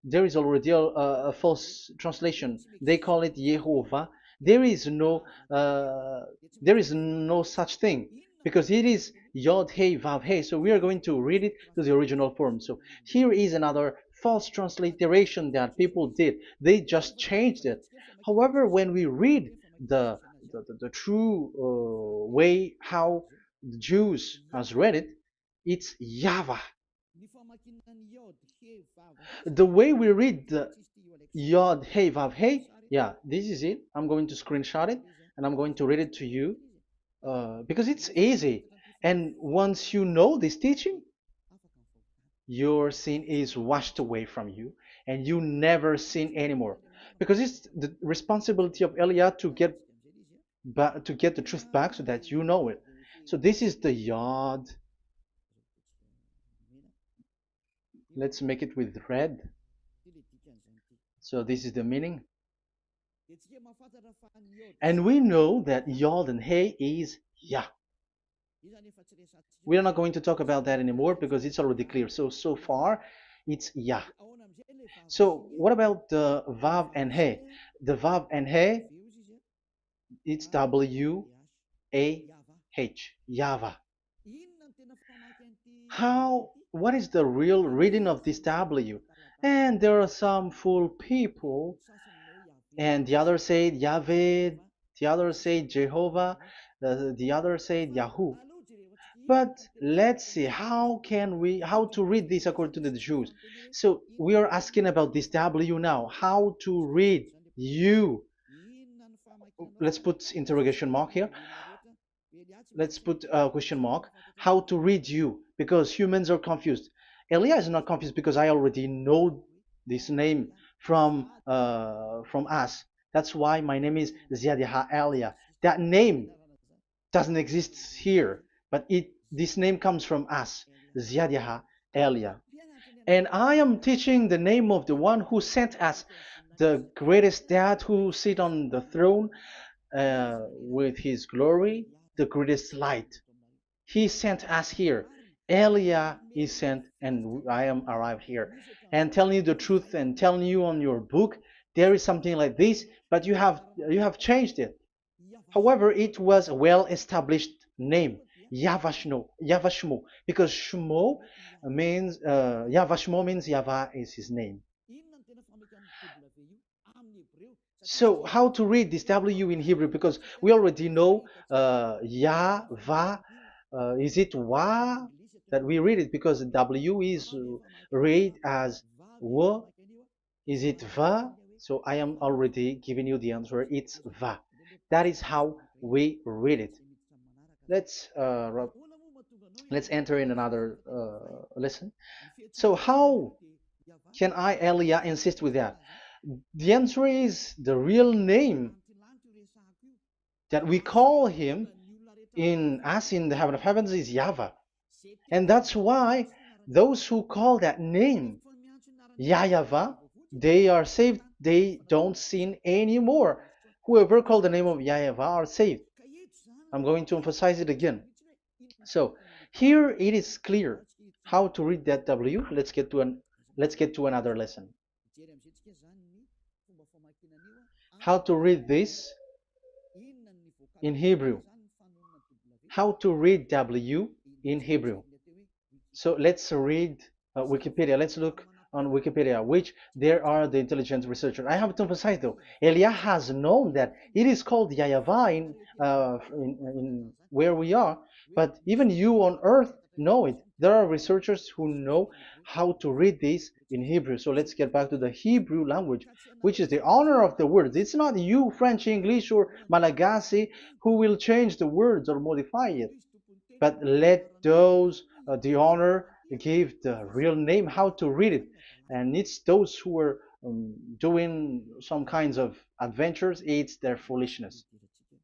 A: There is already a false translation. They call it Yehovah. There is no, uh, there is no such thing because it is Yod Hey Vav Hey. So we are going to read it to the original form. So here is another false transliteration that people did. They just changed it. However, when we read the true way how the Jews has read it, it's Yahweh. The way we read the Yod Hey Vav Hey, yeah, this is it. I'm going to screenshot it and I'm going to read it to you because it's easy. And once you know this teaching, your sin is washed away from you and you never sin anymore because it's the responsibility of Elia to get back, to get the truth back so that you know it. So this is the Yod. Let's make it with red. So this is the meaning. And we know that Yod and Hey is Yah. We are not going to talk about that anymore because it's already clear. So far it's Yah. So what about the Vav and He? The Vav and He, it's W-A-H, Yahvah. What is the real reading of this W? And there are some fool people, and the other said Yahweh, the other said Jehovah, the other said Yahoo. But let's see how to read this according to the Jews. So we are asking about this W now. How to read you? Let's put interrogation mark here. Let's put a question mark. How to read you? Because humans are confused. Elia is not confused because I already know this name from us. That's why my name is Ziadiha Elia. That name doesn't exist here, but this name comes from us, Ziadiha Elia. And I am teaching the name of the one who sent us, the greatest dad who sit on the throne with his glory, the greatest light. He sent us here. Elia is sent, and I am arrived here. And telling you the truth and telling you on your book, there is something like this, but you have changed it. However, it was a well-established name, Yahvah, because Shmo means Yahvah means Yahweh is his name. So how to read this W in Hebrew? Because we already know Yahvah. Is it Wa that we read it? Because W is read as W. Is it Va? So I am already giving you the answer. It's Va. That is how we read it. Let's let's enter in another lesson. So how can I, Elia, insist with that? The answer is the real name that we call him in as in the heaven of heavens is YAHVAH. And that's why those who call that name YAHVAH, they are saved. They don't sin anymore. Whoever called the name of YAHVAH are saved. I'm going to emphasize it again. So here it is clear how to read that W. Let's get to another lesson. How to read this in Hebrew. How to read W in Hebrew. So let's read Wikipedia. Let's look on Wikipedia, which there are the intelligent researchers. I have to emphasize though, Elia has known that it is called YAHVAH in where we are, but even you on earth know it. There are researchers who know how to read this in Hebrew. So let's get back to the Hebrew language, which is the honor of the words. It's not you, French, English, or Malagasy, who will change the words or modify it, but let those the honor give the real name how to read it. And it's those who are doing some kinds of adventures, it's their foolishness.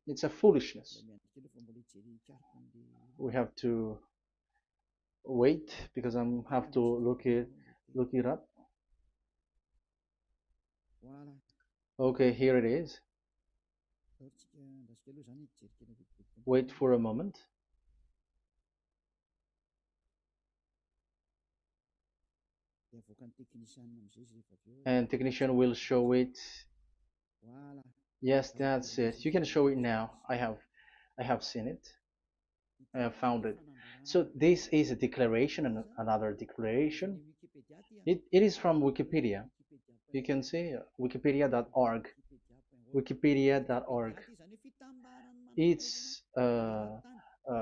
A: It's a foolishness. We have to wait because I have to look it up. Okay, here it is. Wait for a moment. And technician will show it. Yes, that's it. You can show it now. I have seen it. I have found it. So this is a declaration and another declaration. It is from Wikipedia. You can see wikipedia.org. Wikipedia.org. It's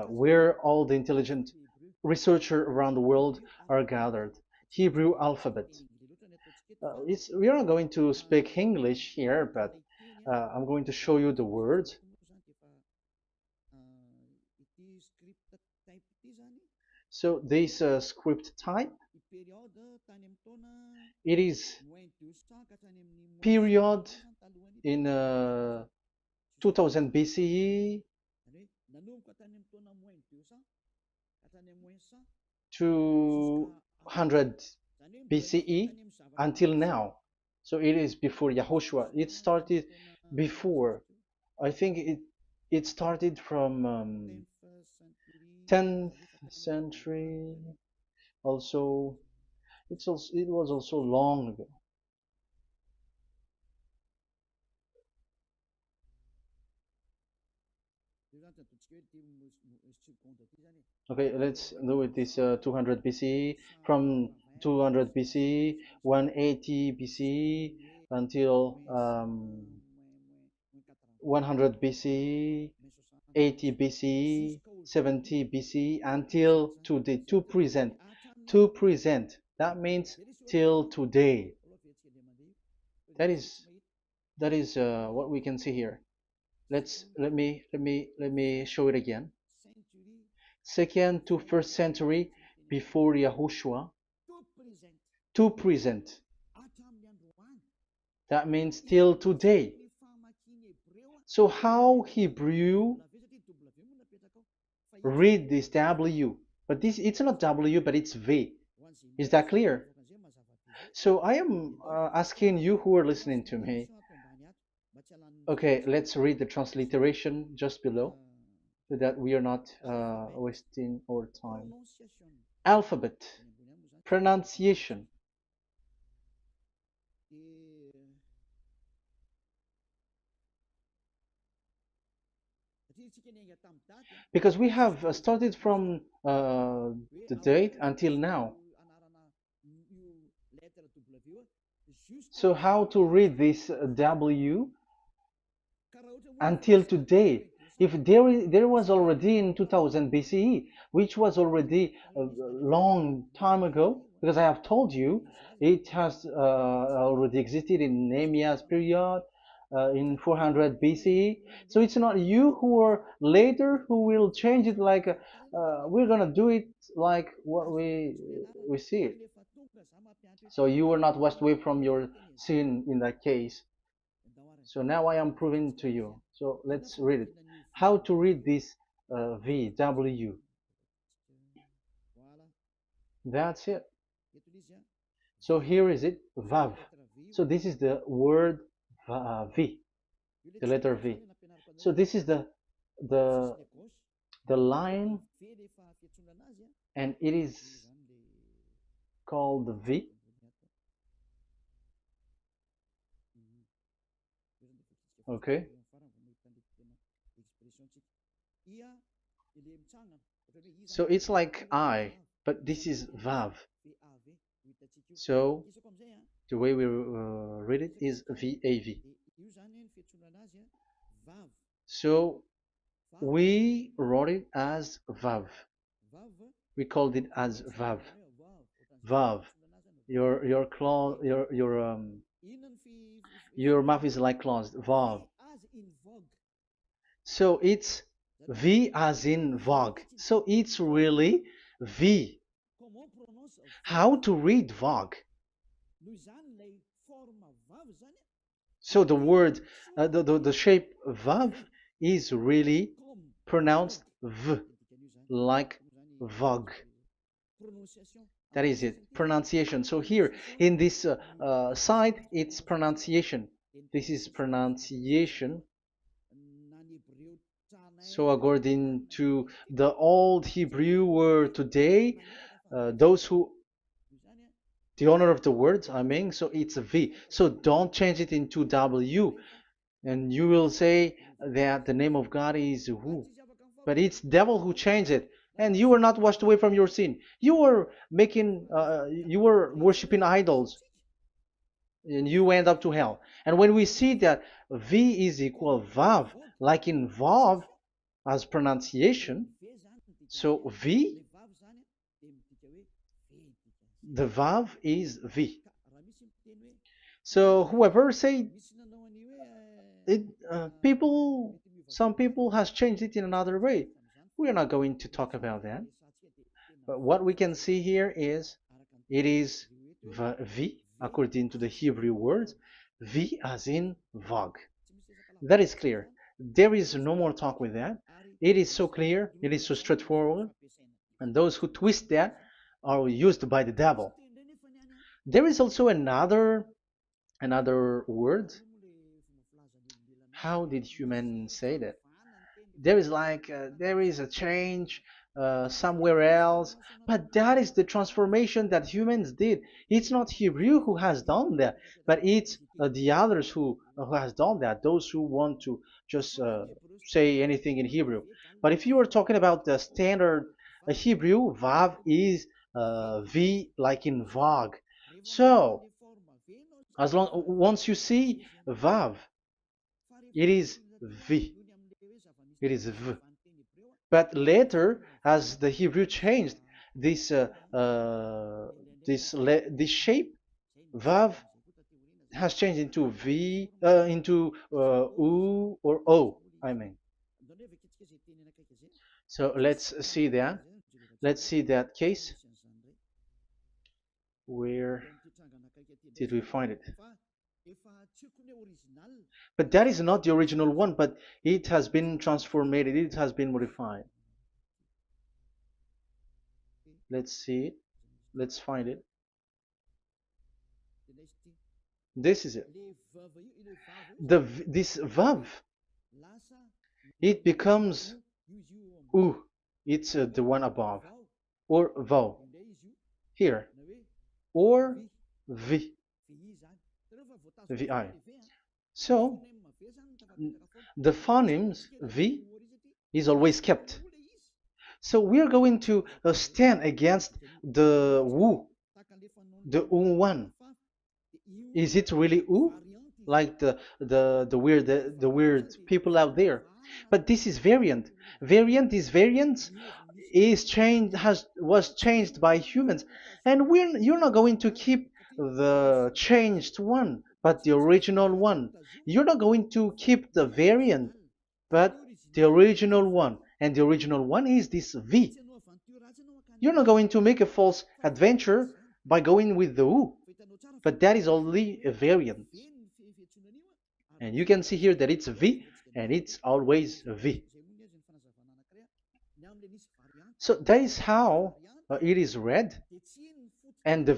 A: where all the intelligent researchers around the world are gathered. Hebrew alphabet. We are not going to speak English here, but I'm going to show you the words. So this script type, it is period in 2000 BCE to 100 BCE until now. So it is before Yahushua. It started before. I think it started from 10th century. Also, it was also long ago. Okay, let's do it this 200 BCE, from 200 BCE, 180 BCE until 100 BCE, 80 BCE, 70 BCE until today, to present. To present. That means till today. That is what we can see here. Let me show it again. Second to first century before Yahushua. To present. That means till today. So how Hebrew read this W? But this, it's not W, but it's V. Is that clear? So I am asking you who are listening to me. Okay, let's read the transliteration just below so that we are not wasting our time. Alphabet, pronunciation. Because we have started from the date until now. So how to read this W until today? If there was already in 2000 BCE, which was already a long time ago, because I have told you it has already existed in Nehemiah's period, in 400 BCE. So it's not you who are later who will change it, like we're gonna do it like what we see it. So you were not washed away from your sin in that case. So now I am proving to you. So let's read it. How to read this V, W. That's it. So here is it, VAV. So this is the word V, the letter V. So this is the the line, and it is called V. Okay. So it's like I, but this is VAV. So the way we read it is VAV. So we wrote it as VAV. We called it as VAV. VAV. Your claw, your mouth is like closed. VAV. So it's V as in Vogue. So it's really V. How to read Vogue? So the word, the shape Vav is really pronounced V, like Vogue. That is it, pronunciation. So here in this side, it's pronunciation. This is pronunciation. So according to the old Hebrew word today, those who, the owner of the word, I mean, so it's a V. So don't change it into W. And you will say that the name of God is who? But it's devil who changed it. And you were not washed away from your sin. You were you were worshiping idols. And you end up to hell. And when we see that V is equal Vav, like in Vav as pronunciation, so V, the Vav is V. So whoever say it, some people has changed it in another way. We are not going to talk about that. But what we can see here is it is V according to the Hebrew words, V as in Vogue. That is clear. There is no more talk with that. It is so clear, it is so straightforward, and those who twist that are used by the devil. There is also another word. How did humans say that? There is there is a change somewhere else, but that is the transformation that humans did. It's not Hebrew who has done that, but it's the others who has done that, those who want to just say anything in Hebrew. But if you are talking about the standard Hebrew, Vav is V like in Vog. So as long once you see Vav, it is V. It is V. But later, as the Hebrew changed, this this shape, Vav, has changed into V, into U or O, I mean. So let's see that. Let's see that case. Where did we find it? But that is not the original one, but it has been transformed, it has been modified. Let's see it. Let's find it. This is it. This vav, it becomes u. It's the one above, or vau here, or vi, vi. So the phonemes v is always kept. So we are going to stand against the wu, the one. Is it really u? Like the weird people out there. But this is variant. Variant is changed, was changed by humans, and you're not going to keep the changed one, but the original one. You're not going to keep the variant, but the original one, and the original one is this V. You're not going to make a false adventure by going with the U, but that is only a variant. And you can see here that it's V, and it's always V. So that is how it is read, and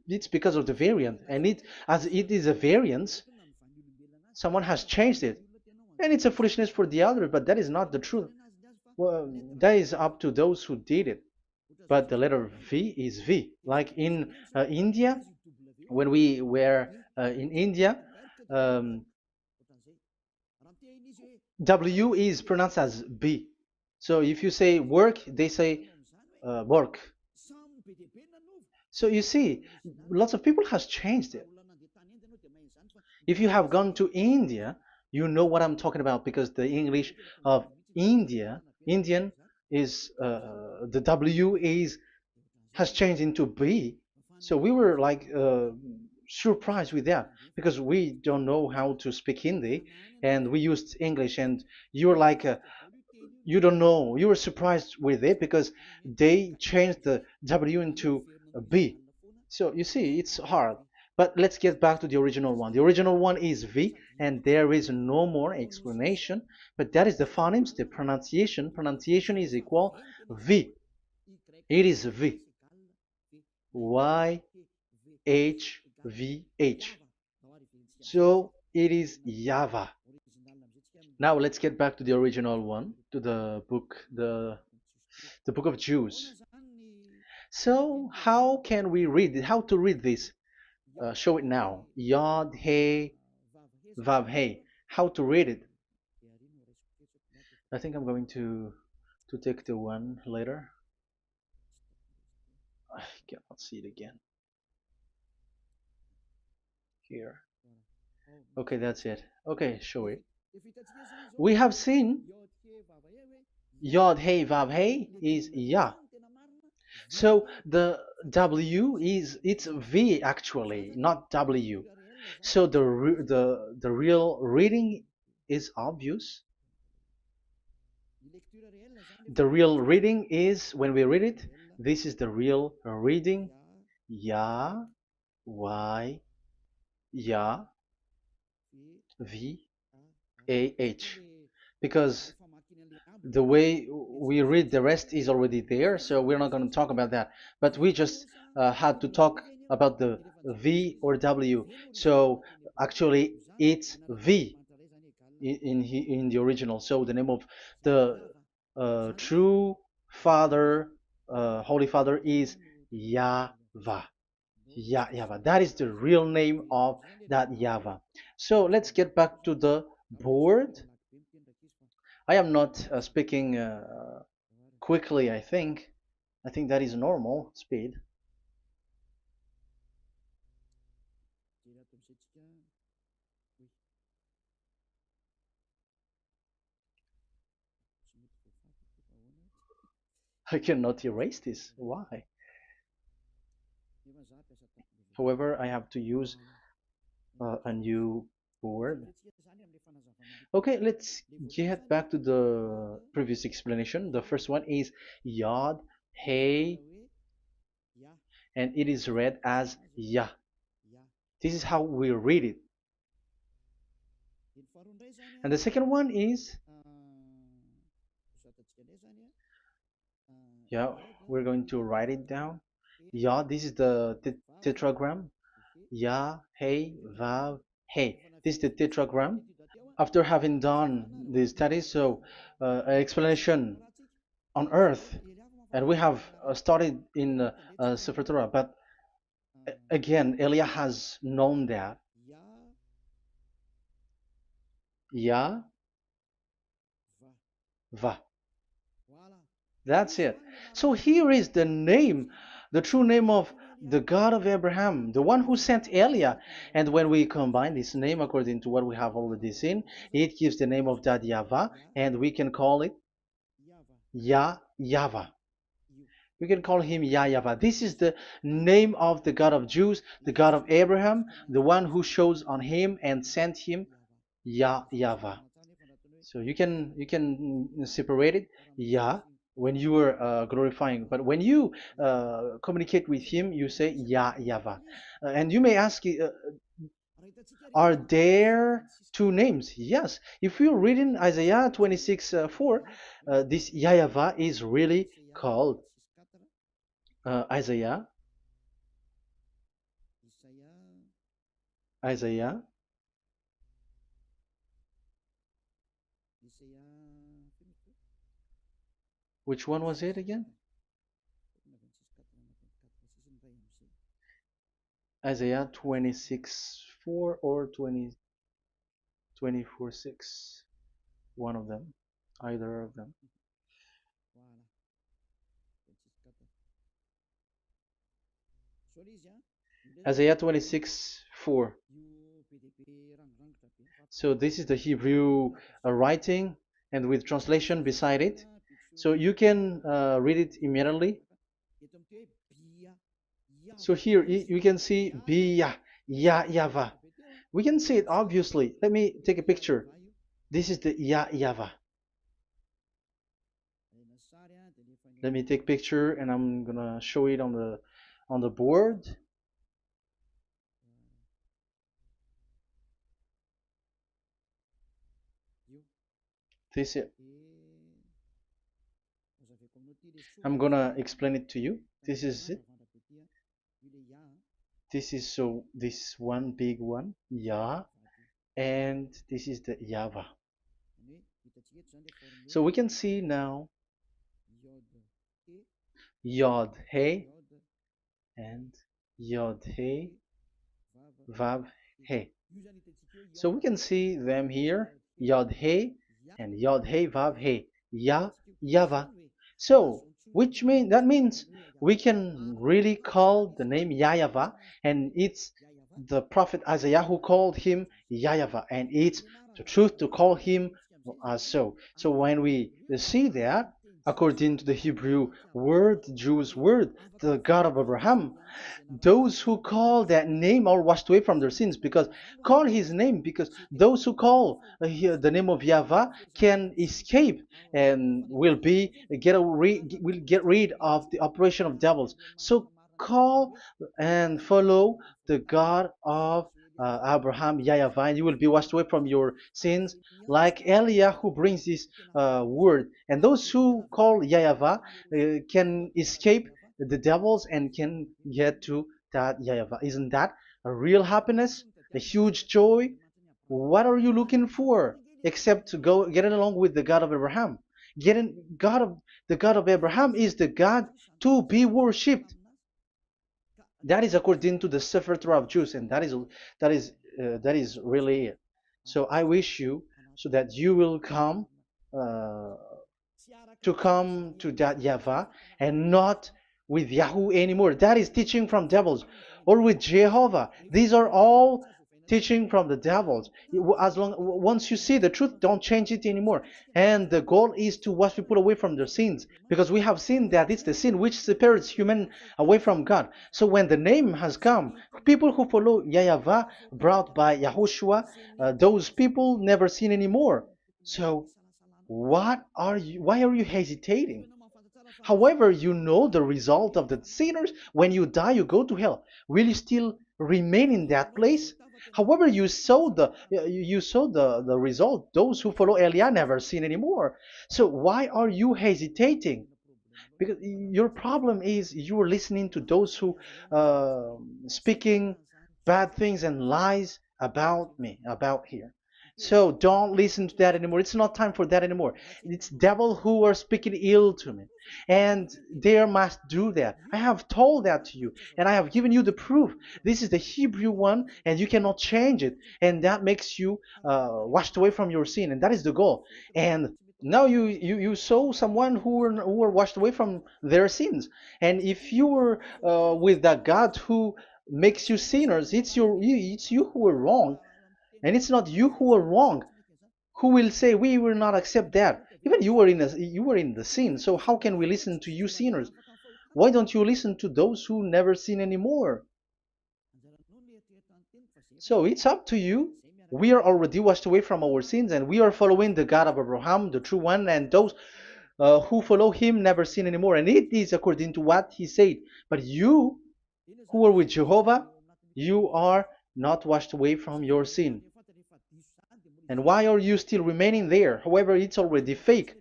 A: it's because of the variant, and it as it is a variance, someone has changed it, and it's a foolishness for the other, but that is not the truth. Well, that is up to those who did it. But the letter V is V. Like in India, when we were in India, um, W is pronounced as B. So if you say work, they say work. So you see, lots of people has changed it. If you have gone to India, you know what I'm talking about because the English of Indian is the W is has changed into B. So we were like surprised with that because we don't know how to speak Hindi and we used English and you're like you don't know. You were surprised with it because they changed the W into a B. So you see, it's hard. But let's get back to the original one. The original one is V, and there is no more explanation. But that is the phonemes, the pronunciation. Pronunciation is equal V. It is V. Y H V H. So it is YAHVAH. Now let's get back to the original one, to the book of Jews. So how can we read it? How to read this? Show it now. Yod He Vav He. How to read it? I think I'm going to take the one later. I cannot see it again. Here. Okay, that's it. Okay, show it. We have seen Yod He Vav He is Yah. So the W is it's V actually, not W. So the real reading is obvious. The real reading is when we read it, this is the real reading. Ya, Y, Ya, V, A, H. Because the way we read the rest is already there, so we're not going to talk about that. But we just had to talk about the V or W. So actually, it's V in the original. So the name of the true Father, Holy Father, is YAHVAH. YAHVAH. That is the real name of that YAHVAH. So let's get back to the board. I am not speaking quickly, I think. I think that is normal speed. I cannot erase this. Why? However, I have to use a new board. Okay, let's get back to the previous explanation. The first one is Yod, Hey, and it is read as Yah. This is how we read it. And the second one is, yeah, we're going to write it down. Yah, this is the tetragram. Yah, Hey, Vav, Hey. This is the tetragram. After having done the studies, so an explanation on earth, and we have started in Sefer Torah, but again, Elia has known that Yah, Va. That's it. So here is the name, the true name of the God of Abraham, the one who sent Elia. And when we combine this name according to what we have already seen, it gives the name of that YAHVAH, and we can call it YAHVAH. We can call him YAHVAH. This is the name of the God of Jews, the God of Abraham, the one who shows on him and sent him, YAHVAH. So you can separate it, Yah, when you are glorifying, but when you communicate with him, you say YAHVAH. And you may ask, are there two names? Yes. If you read in Isaiah 26:4, this YAHVAH is really called Isaiah, Isaiah. Which one was it again? Isaiah 26:4 or 24:6. One of them, either of them. Isaiah 26:4. So this is the Hebrew writing and with translation beside it. So you can read it immediately. So here you can see Biyah, YAHVAH. We can see it obviously. Let me take a picture. This is the YAHVAH. Let me take picture and I'm gonna show it on the board. This is, I'm gonna explain it to you. This is it. This is so this one big one, Yah, and this is the YAHVAH. So we can see now Yod He and Yod He Vav He. So we can see them here, Yod He and Yod He Vav He, Yah, YAHVAH. So that means we can really call the name YAHVAH, and it's the prophet Isaiah who called him YAHVAH, and it's the truth to call him as so. So when we see that, according to the Hebrew word, the Jews' word, the God of Abraham, those who call that name are washed away from their sins, because call his name, because those who call the name of YAHVAH can escape and will get rid of the operation of devils. So call and follow the God of Abraham, YAHVAH, and you will be washed away from your sins, like Eliah who brings this word. And those who call YAHVAH can escape the devils and can get to that YAHVAH. Isn't that a real happiness, a huge joy? What are you looking for except to go getting along with the God of Abraham? The God of Abraham is the God to be worshipped. That is according to the Sefer Torah of Jews, and that is really it. So I wish you so that you will uh, come to that YAHVAH and not with Yahoo anymore. That is teaching from devils, or with Jehovah. These are all teaching from the devils. Once you see the truth, don't change it anymore. And the goal is to wash people away from their sins, because we have seen that it's the sin which separates human away from God. So when the name has come, people who follow YAHVAH brought by YAHOSHUAH, those people never sin anymore. So why are you hesitating? However, you know the result of the sinners. When you die, you go to hell. Will you still remain in that place? However, you saw the result. Those who follow Eliah never sin anymore. So why are you hesitating? Because your problem is you are listening to those who speaking bad things and lies about me, about here. So don't listen to that anymore. It's not time for that anymore. It's devil who are speaking ill to me, and they must do that. I have told that to you, and I have given you the proof. This is the Hebrew one, and you cannot change it, and that makes you washed away from your sin, and that is the goal. And now you saw someone who were washed away from their sins, and if you were with that God who makes you sinners, it's you who are wrong, and it's not you who are wrong. Who will say we will not accept that? Even you were in the sin, so how can we listen to you sinners? Why don't you listen to those who never sin anymore? So it's up to you. We are already washed away from our sins, and we are following the God of Abraham, the true one, and those who follow him never sin anymore. And it is according to what he said. But you who are with Jehovah, you are not washed away from your sin. And why are you still remaining there? However, it's already fake.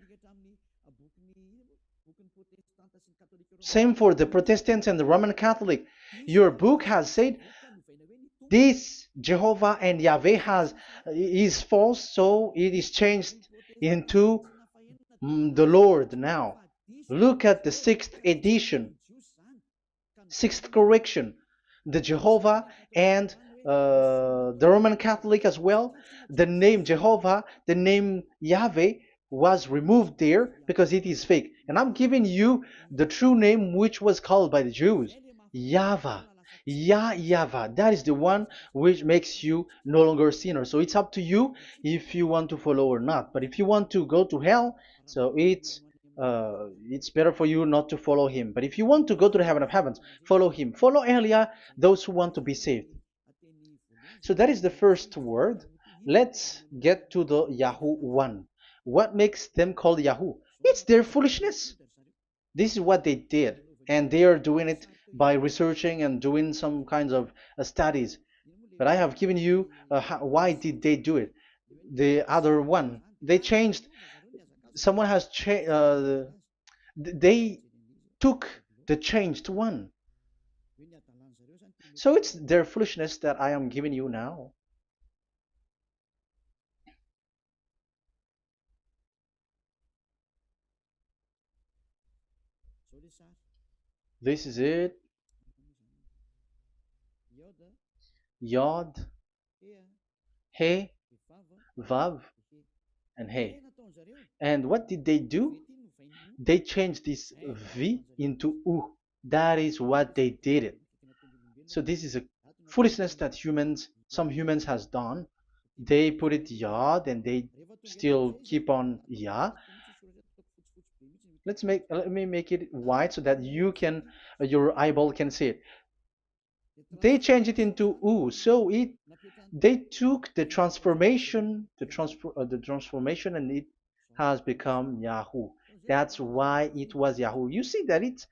A: Same for the Protestants and the Roman Catholic. Your book has said this Jehovah and Yahweh is false, so it is changed into the Lord now. Look at the sixth edition, sixth correction. The Jehovah and the Roman Catholic as well. The name Jehovah, the name Yahweh was removed there because it is fake. And I'm giving you the true name which was called by the Jews, YAHVAH. YAHVAH. That is the one which makes you no longer a sinner. So it's up to you if you want to follow or not. But if you want to go to hell, so it's better for you not to follow him. But if you want to go to the heaven of heavens, follow him. Follow Elia, those who want to be saved. So that is the first word. Let's get to the Yahoo one. What makes them called Yahoo? It's their foolishness. This is what they did, and they are doing it by researching and doing some kinds of studies. But I have given you why did they do it. The other one, they changed. Someone has changed. They took the changed one. So it's their foolishness that I am giving you now. This is it. Yod, He, Vav, and He. And what did they do? They changed this V into U. That is what they did it. So this is a foolishness that some humans has done. They put it Yod and they still keep on Ya. Let me make it white so that your eyeball can see it. They changed it into U. So they took the transformation, and it has become Yahoo. That's why it was Yahoo. You see that it's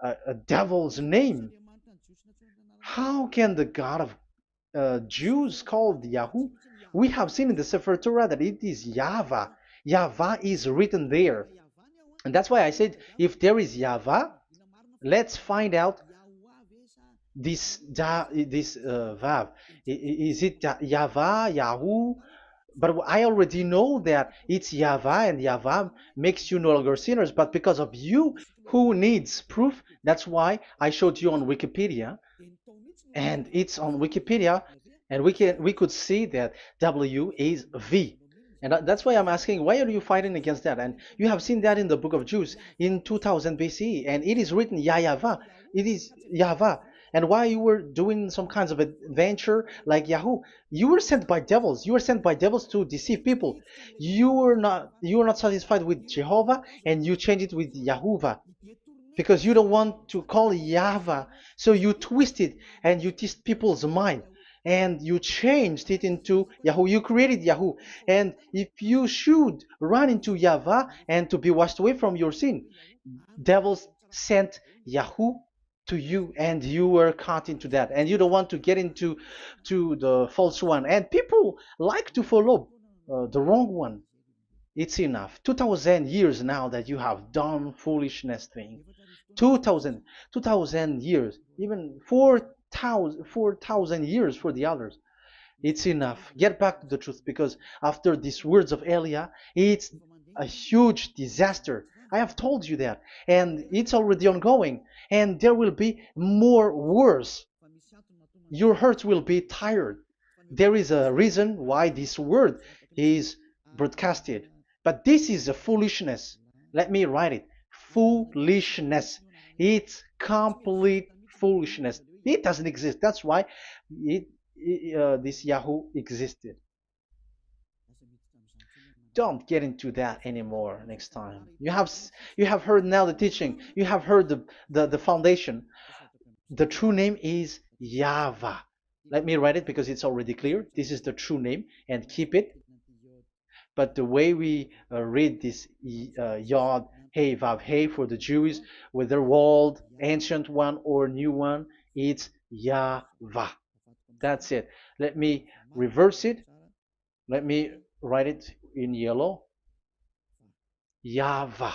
A: a devil's name. How can the God of Jews called Yahoo? We have seen in the Sefer Torah that it is YAHVAH. YAHVAH is written there. And that's why I said, if there is YAHVAH, let's find out this Vav. Is it YAHVAH, Yahoo? But I already know that it's YAHVAH, and YAHVAH makes you no longer sinners. But because of you, who needs proof? That's why I showed you on Wikipedia, and it's on Wikipedia, and we could see that W is V. And that's why I'm asking, why are you fighting against that? And you have seen that in the book of Jude in 2000 BCE, and it is written YAHVAH. It is YAHVAH. And why you were doing some kinds of adventure like Yahoo? You were sent by devils. You were sent by devils to deceive people. You were not satisfied with Jehovah, and you changed it with Yahuwah because you don't want to call YAHVAH. So you twist it and you twist people's mind, and you changed it into Yahoo. You created Yahoo. And if you should run into YAHVAH and to be washed away from your sin, devils sent Yahoo to you, and you were caught into that, and you don't want to get into the false one. And people like to follow the wrong one. It's enough. 2000 years now that you have done foolishness thing. 2000 years, even 4,000 years for the others. It's enough. Get back to the truth, because after these words of Elia, it's a huge disaster. I have told you that, and it's already ongoing, and there will be more worse. Your heart will be tired. There is a reason why this word is broadcasted, but this is a foolishness. Let me write it. Foolishness. It's complete foolishness. It doesn't exist. That's why this Yahoo existed. Don't get into that anymore next time. You have heard now the teaching. You have heard the foundation. The true name is YAHVAH. Let me write it because it's already clear. This is the true name, and keep it. But the way we read this Yod, Hey, Vav, Hey for the Jews, whether old, ancient one, or new one, it's YAHVAH. That's it. Let me reverse it. Let me write it in yellow. YAHVAH.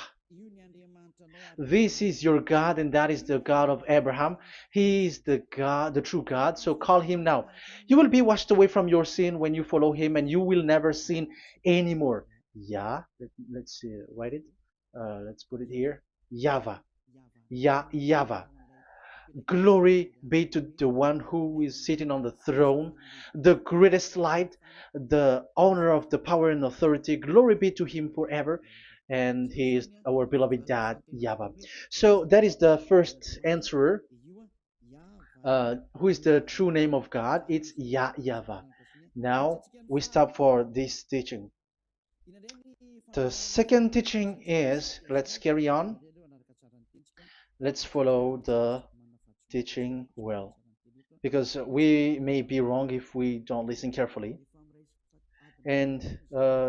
A: This is your God, and that is the God of Abraham. He is the God, the true God. So call him now. You will be washed away from your sin when you follow him, and you will never sin anymore. Yeah, let's see, write it. Let's put it here. Yahvah. Yahvah. Glory be to the one who is sitting on the throne, the greatest light, the owner of the power and authority. Glory be to him forever. And he is our beloved dad, Yahweh. So that is the first answer. Who is the true name of God? It's Yahweh. Now we stop for this teaching. The second teaching is, let's carry on. Let's follow the teaching well, because we may be wrong if we don't listen carefully. And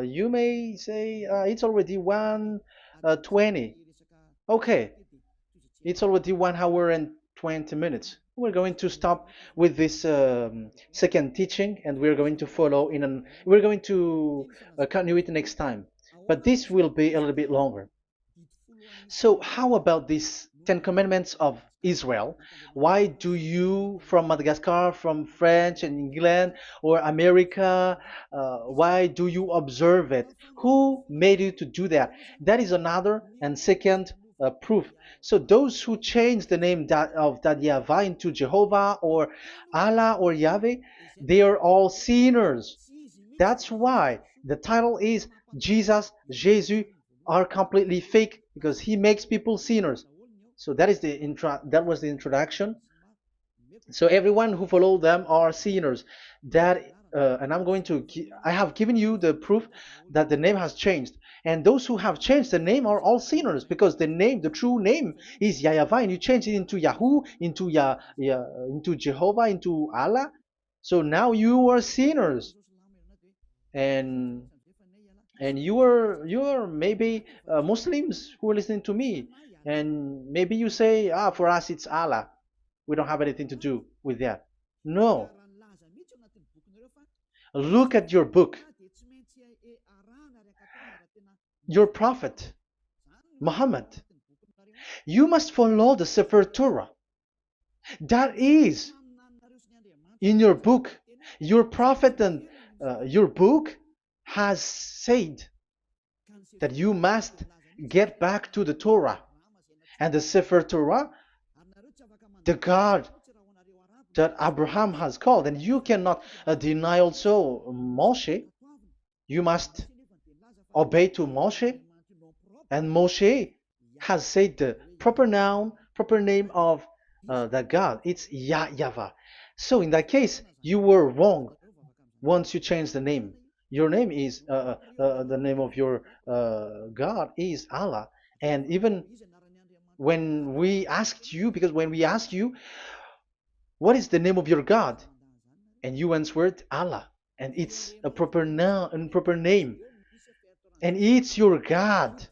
A: you may say it's already 1:20. Okay, it's already 1 hour and 20 minutes. We're going to stop with this second teaching, and we're going to follow in an. We're going to continue it next time, but this will be a little bit longer. So how about these Ten Commandments of Israel? Why do you from Madagascar, from French and England or America, why do you observe it? Who made you to do that? That is another and second proof. So those who change the name of that Yahweh into Jehovah or Allah or Yahweh, they are all sinners. That's why the title is Jesus are completely fake, because he makes people sinners. So that is the that was the introduction. So everyone who follow them are sinners. That and I'm going to I have given you the proof that the name has changed. And those who have changed the name are all sinners, because the name, the true name, is Yahvah, and you change it into Yahoo, into into Jehovah, into Allah. So now you are sinners, and you are maybe Muslims who are listening to me, and maybe you say, for us it's Allah. We don't have anything to do with that. No, look at your book, your prophet Muhammad. You must follow the Sefer Torah. That is in your book. Your prophet and your book has said that you must get back to the Torah. And the Sefer Torah, the God that Abraham has called. And you cannot deny also Moshe. You must obey to Moshe. And Moshe has said the proper noun, proper name of the God. It's Yahvah. So in that case, you were wrong once you change the name. Your name is the name of your God is Allah. And even when we asked you, because when we asked you, what is the name of your God? And you answered Allah. And it's a proper noun and proper name. And it's your God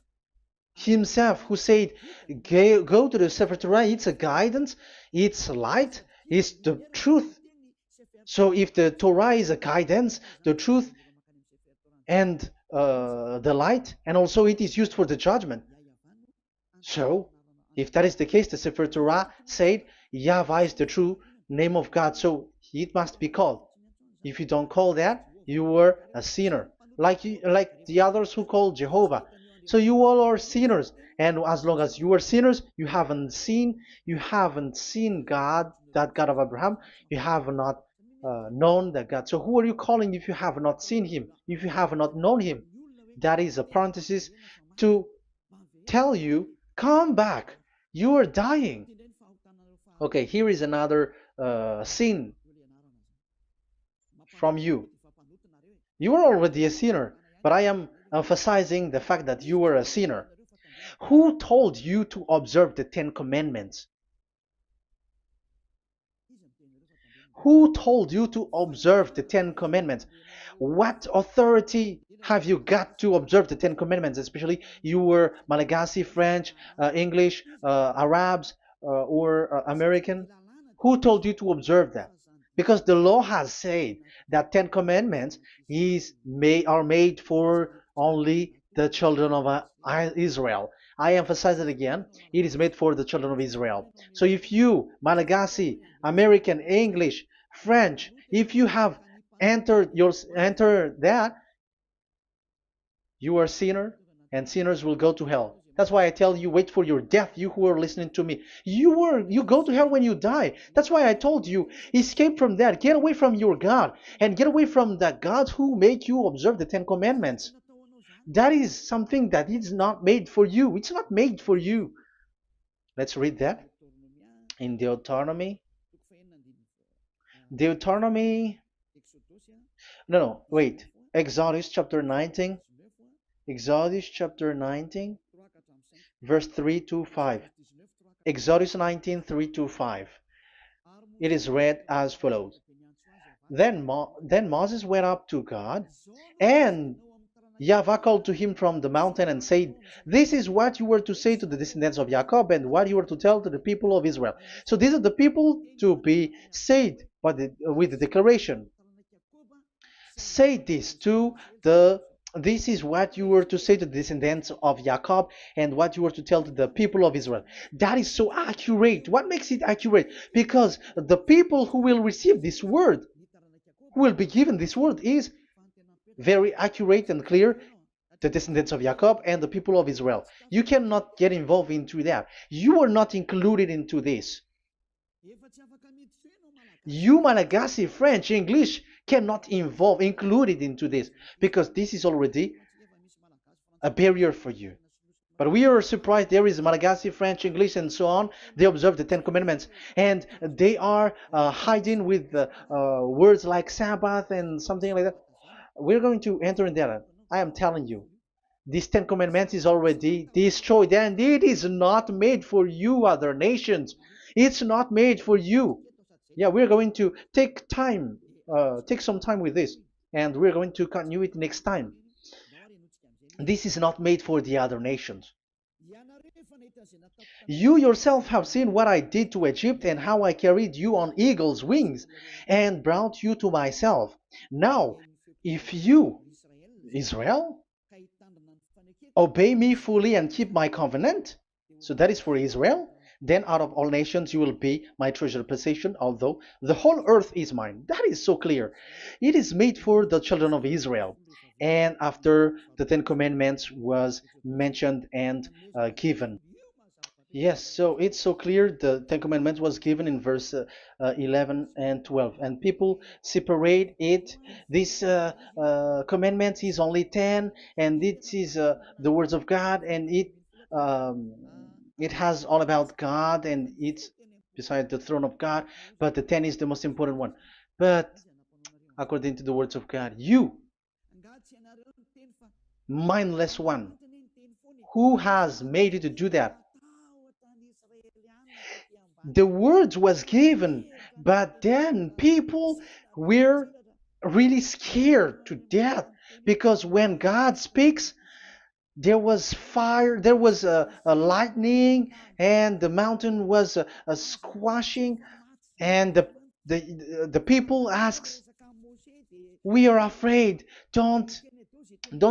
A: himself who said, go to the Sefer Torah. It's a guidance, it's light, it's the truth. So if the Torah is a guidance, the truth, and the light, and also it is used for the judgment. So if that is the case, the Sefer Torah said Yahweh is the true name of God, so it must be called. If you don't call that, you were a sinner, like the others who call Jehovah. So you all are sinners, and as long as you are sinners, you haven't seen God, that God of Abraham. You have not known that God. So who are you calling if you have not seen him, if you have not known him? That is a parenthesis to tell you, come back, you are dying. Okay, here is another sin from you. You are already a sinner, but I am emphasizing the fact that you were a sinner. Who told you to observe the Ten Commandments? Who told you to observe the Ten Commandments? What authority have you got to observe the Ten Commandments? Especially you were Malagasy, French, English, Arabs, or American. Who told you to observe that? Because the law has said that Ten Commandments are made for only the children of Israel. I emphasize it again. It is made for the children of Israel. So if you, Malagasy, American, English, French, if you have entered that, you are a sinner, and sinners will go to hell. That's why I tell you, wait for your death, you who are listening to me. You go to hell when you die. That's why I told you, escape from that. Get away from your God, and get away from that God who made you observe the Ten Commandments. That is something that is not made for you. It's not made for you. Let's read that in Deuteronomy. Deuteronomy. No, wait. Exodus chapter 19. Exodus chapter 19, verse 3 to 5. Exodus 19, 3 to 5. It is read as follows. Then Moses went up to God, and YAHVAH called to him from the mountain and said, "This is what you were to say to the descendants of Jacob, and what you were to tell to the people of Israel." So these are the people to be saved with the declaration. Say this to the this is what you were to say to the descendants of Jacob, and what you were to tell to the people of Israel. That is so accurate. What makes it accurate? Because the people who will receive this word, who will be given this word, is very accurate and clear. The descendants of Jacob and the people of Israel. You cannot get involved into that. You are not included into this. You, Malagasy, French, English, cannot included into this, because this is already a barrier for you. But we are surprised there is Malagasy, French, English, and so on. They observe the Ten Commandments, and they are hiding with words like Sabbath and something like that. We're going to enter in that. I am telling you, this Ten Commandments is already destroyed, and it is not made for you, other nations. It's not made for you. Yeah, we're going to take some time with this, and we're going to continue it next time. This is not made for the other nations. You yourself have seen what I did to Egypt, and how I carried you on eagle's wings and brought you to myself. Now, if you, Israel, obey me fully and keep my covenant, so that is for Israel, then out of all nations you will be my treasured possession, although the whole earth is mine. That is so clear. It is made for the children of Israel. And after the Ten Commandments was mentioned and given. Yes, so it's so clear. The Ten Commandments was given in verse 11 and 12, and people separate it. This commandment is only 10, and it is the words of God, and um, it has all about God, and it's beside the throne of God. But the 10 is the most important one. But according to the words of God, you, mindless one, who has made you to do that? The words was given, but then people were really scared to death, because when God speaks, there was fire, there was a lightning, and the mountain was a squashing, and the people asks, "We are afraid. Don't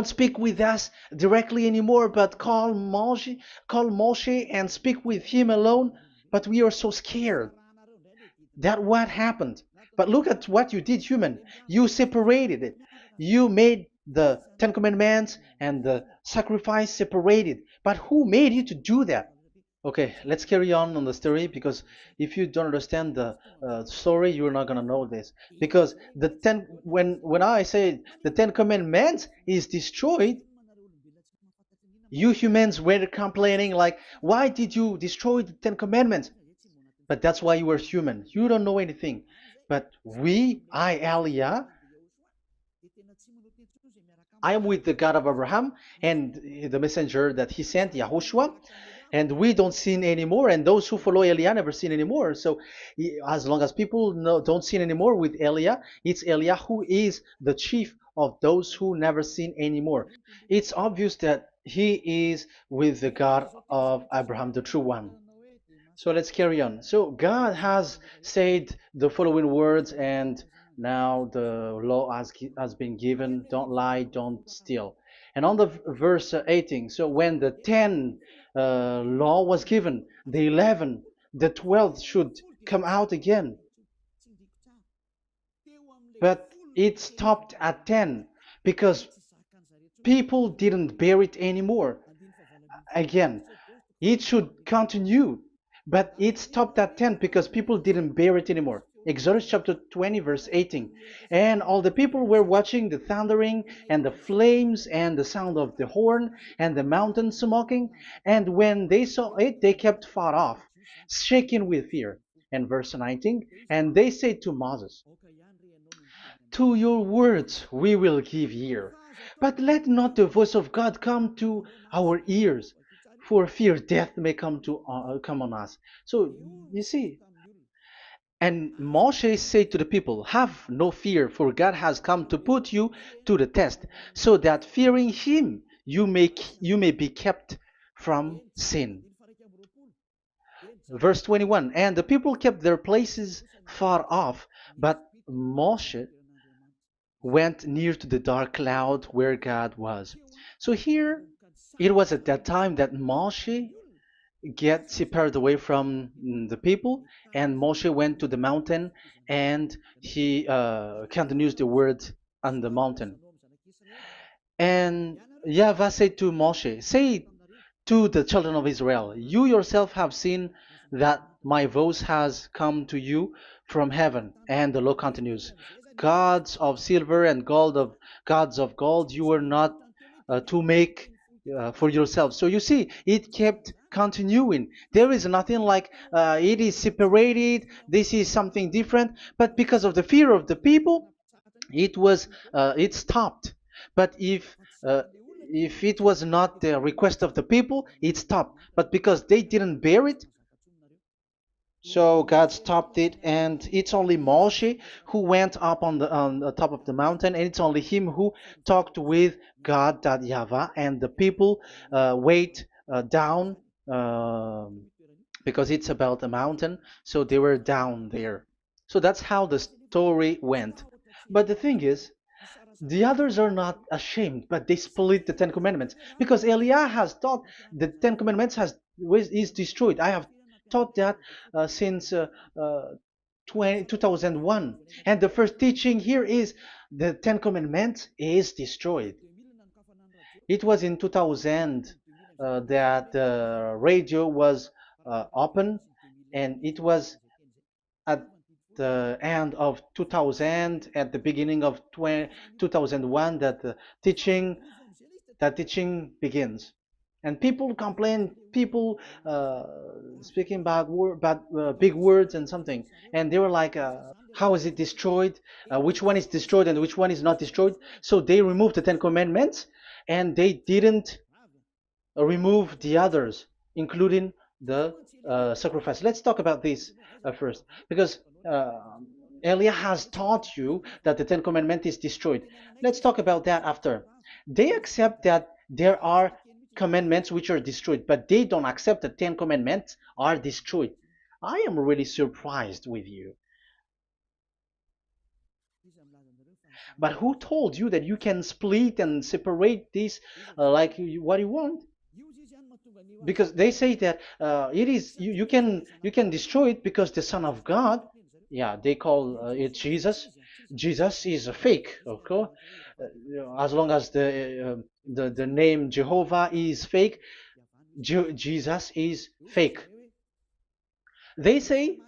A: speak with us directly anymore, but call Moshe and speak with him alone." But we are so scared. That what happened. But look at what you did, human. You separated it. You made the Ten Commandments and the sacrifice separated. But who made you to do that? Okay, let's carry on the story, because if you don't understand the story, you're not gonna know this. Because when I say the Ten Commandments is destroyed, you humans were complaining like, "Why did you destroy the Ten Commandments?" But that's why you are human. You don't know anything. But Elia, I am with the God of Abraham and the messenger that he sent, YAHOSHUAH, and we don't sin anymore, and those who follow Elia never sin anymore. So as long as people don't sin anymore with Elia, it's Elia who is the chief of those who never sin anymore. It's obvious that he is with the God of Abraham, the true one. So let's carry on. So God has said the following words, and now the law has been given: don't lie, don't steal. And on the verse 18, so when the 10 law was given, the 11, the 12th should come out again, but it stopped at 10 because people didn't bear it anymore. Again, it should continue, but it stopped at 10 because people didn't bear it anymore. Exodus chapter 20, verse 18. And all the people were watching the thundering and the flames and the sound of the horn and the mountain smoking. And when they saw it, they kept far off, shaking with fear. And verse 19, and they said to Moses, to your words we will give ear, but let not the voice of God come to our ears, for fear death may come on us. So you see, and Moshe said to the people, have no fear, for God has come to put you to the test, so that fearing him you may be kept from sin. Verse 21, and the people kept their places far off, but Moshe went near to the dark cloud where God was. So here, it was at that time that Moshe get separated away from the people, and Moshe went to the mountain, and he continues the word on the mountain. And Yahweh said to Moshe, say to the children of Israel, you yourself have seen that my voice has come to you from heaven. And the law continues, gods of silver and gods of gold you were not to make for yourselves. So you see, it kept continuing. There is nothing like it is separated, this is something different, but because of the fear of the people, it stopped. But if it was not the request of the people, it stopped. But because they didn't bear it, so God stopped it, and it's only Moshe who went up on the top of the mountain, and it's only him who talked with God, that Yahweh, and the people wait down, because it's about a mountain, so they were down there. So that's how the story went. But the thing is, the others are not ashamed, but they split the Ten Commandments, because Eliah has taught the Ten Commandments is destroyed. I have taught that since 2001, and the first teaching here is the Ten Commandments is destroyed. It was in 2000 that the radio was open, and it was at the end of 2000, at the beginning of 2001, that teaching begins. And people complain, people speaking big words and something, and they were like, how is it destroyed, which one is destroyed and which one is not destroyed. So they removed the Ten Commandments, and they didn't remove the others, including the sacrifice. Let's talk about this first, because Elia has taught you that the Ten Commandments is destroyed. Let's talk about that after. They accept that there are commandments which are destroyed, but they don't accept that 10 commandments are destroyed. I am really surprised with you. But who told you that you can split and separate this like what you want? Because they say that it is you can destroy it because the Son of God, yeah, they call it Jesus. Jesus is a fake, okay? As long as the name Jehovah is fake, Jesus is fake. They say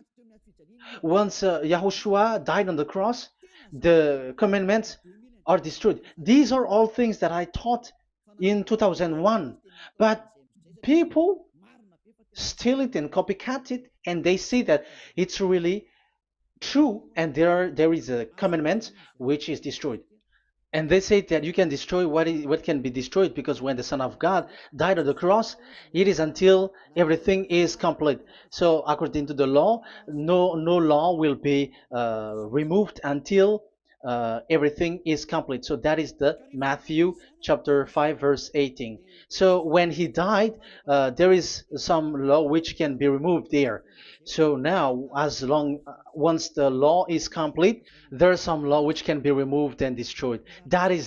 A: once Yahushua died on the cross, the commandments are destroyed. These are all things that I taught in 2001, but people steal it and copycat it, and they see that it's really true, and there is a commandment which is destroyed. And they say that you can destroy what can be destroyed, because when the Son of God died on the cross, it is until everything is complete. So according to the law, no law will be removed until everything is complete. So that is the Matthew chapter 5 verse 18. So when he died, there is some law which can be removed there. So now, once the law is complete, there is some law which can be removed and destroyed. That is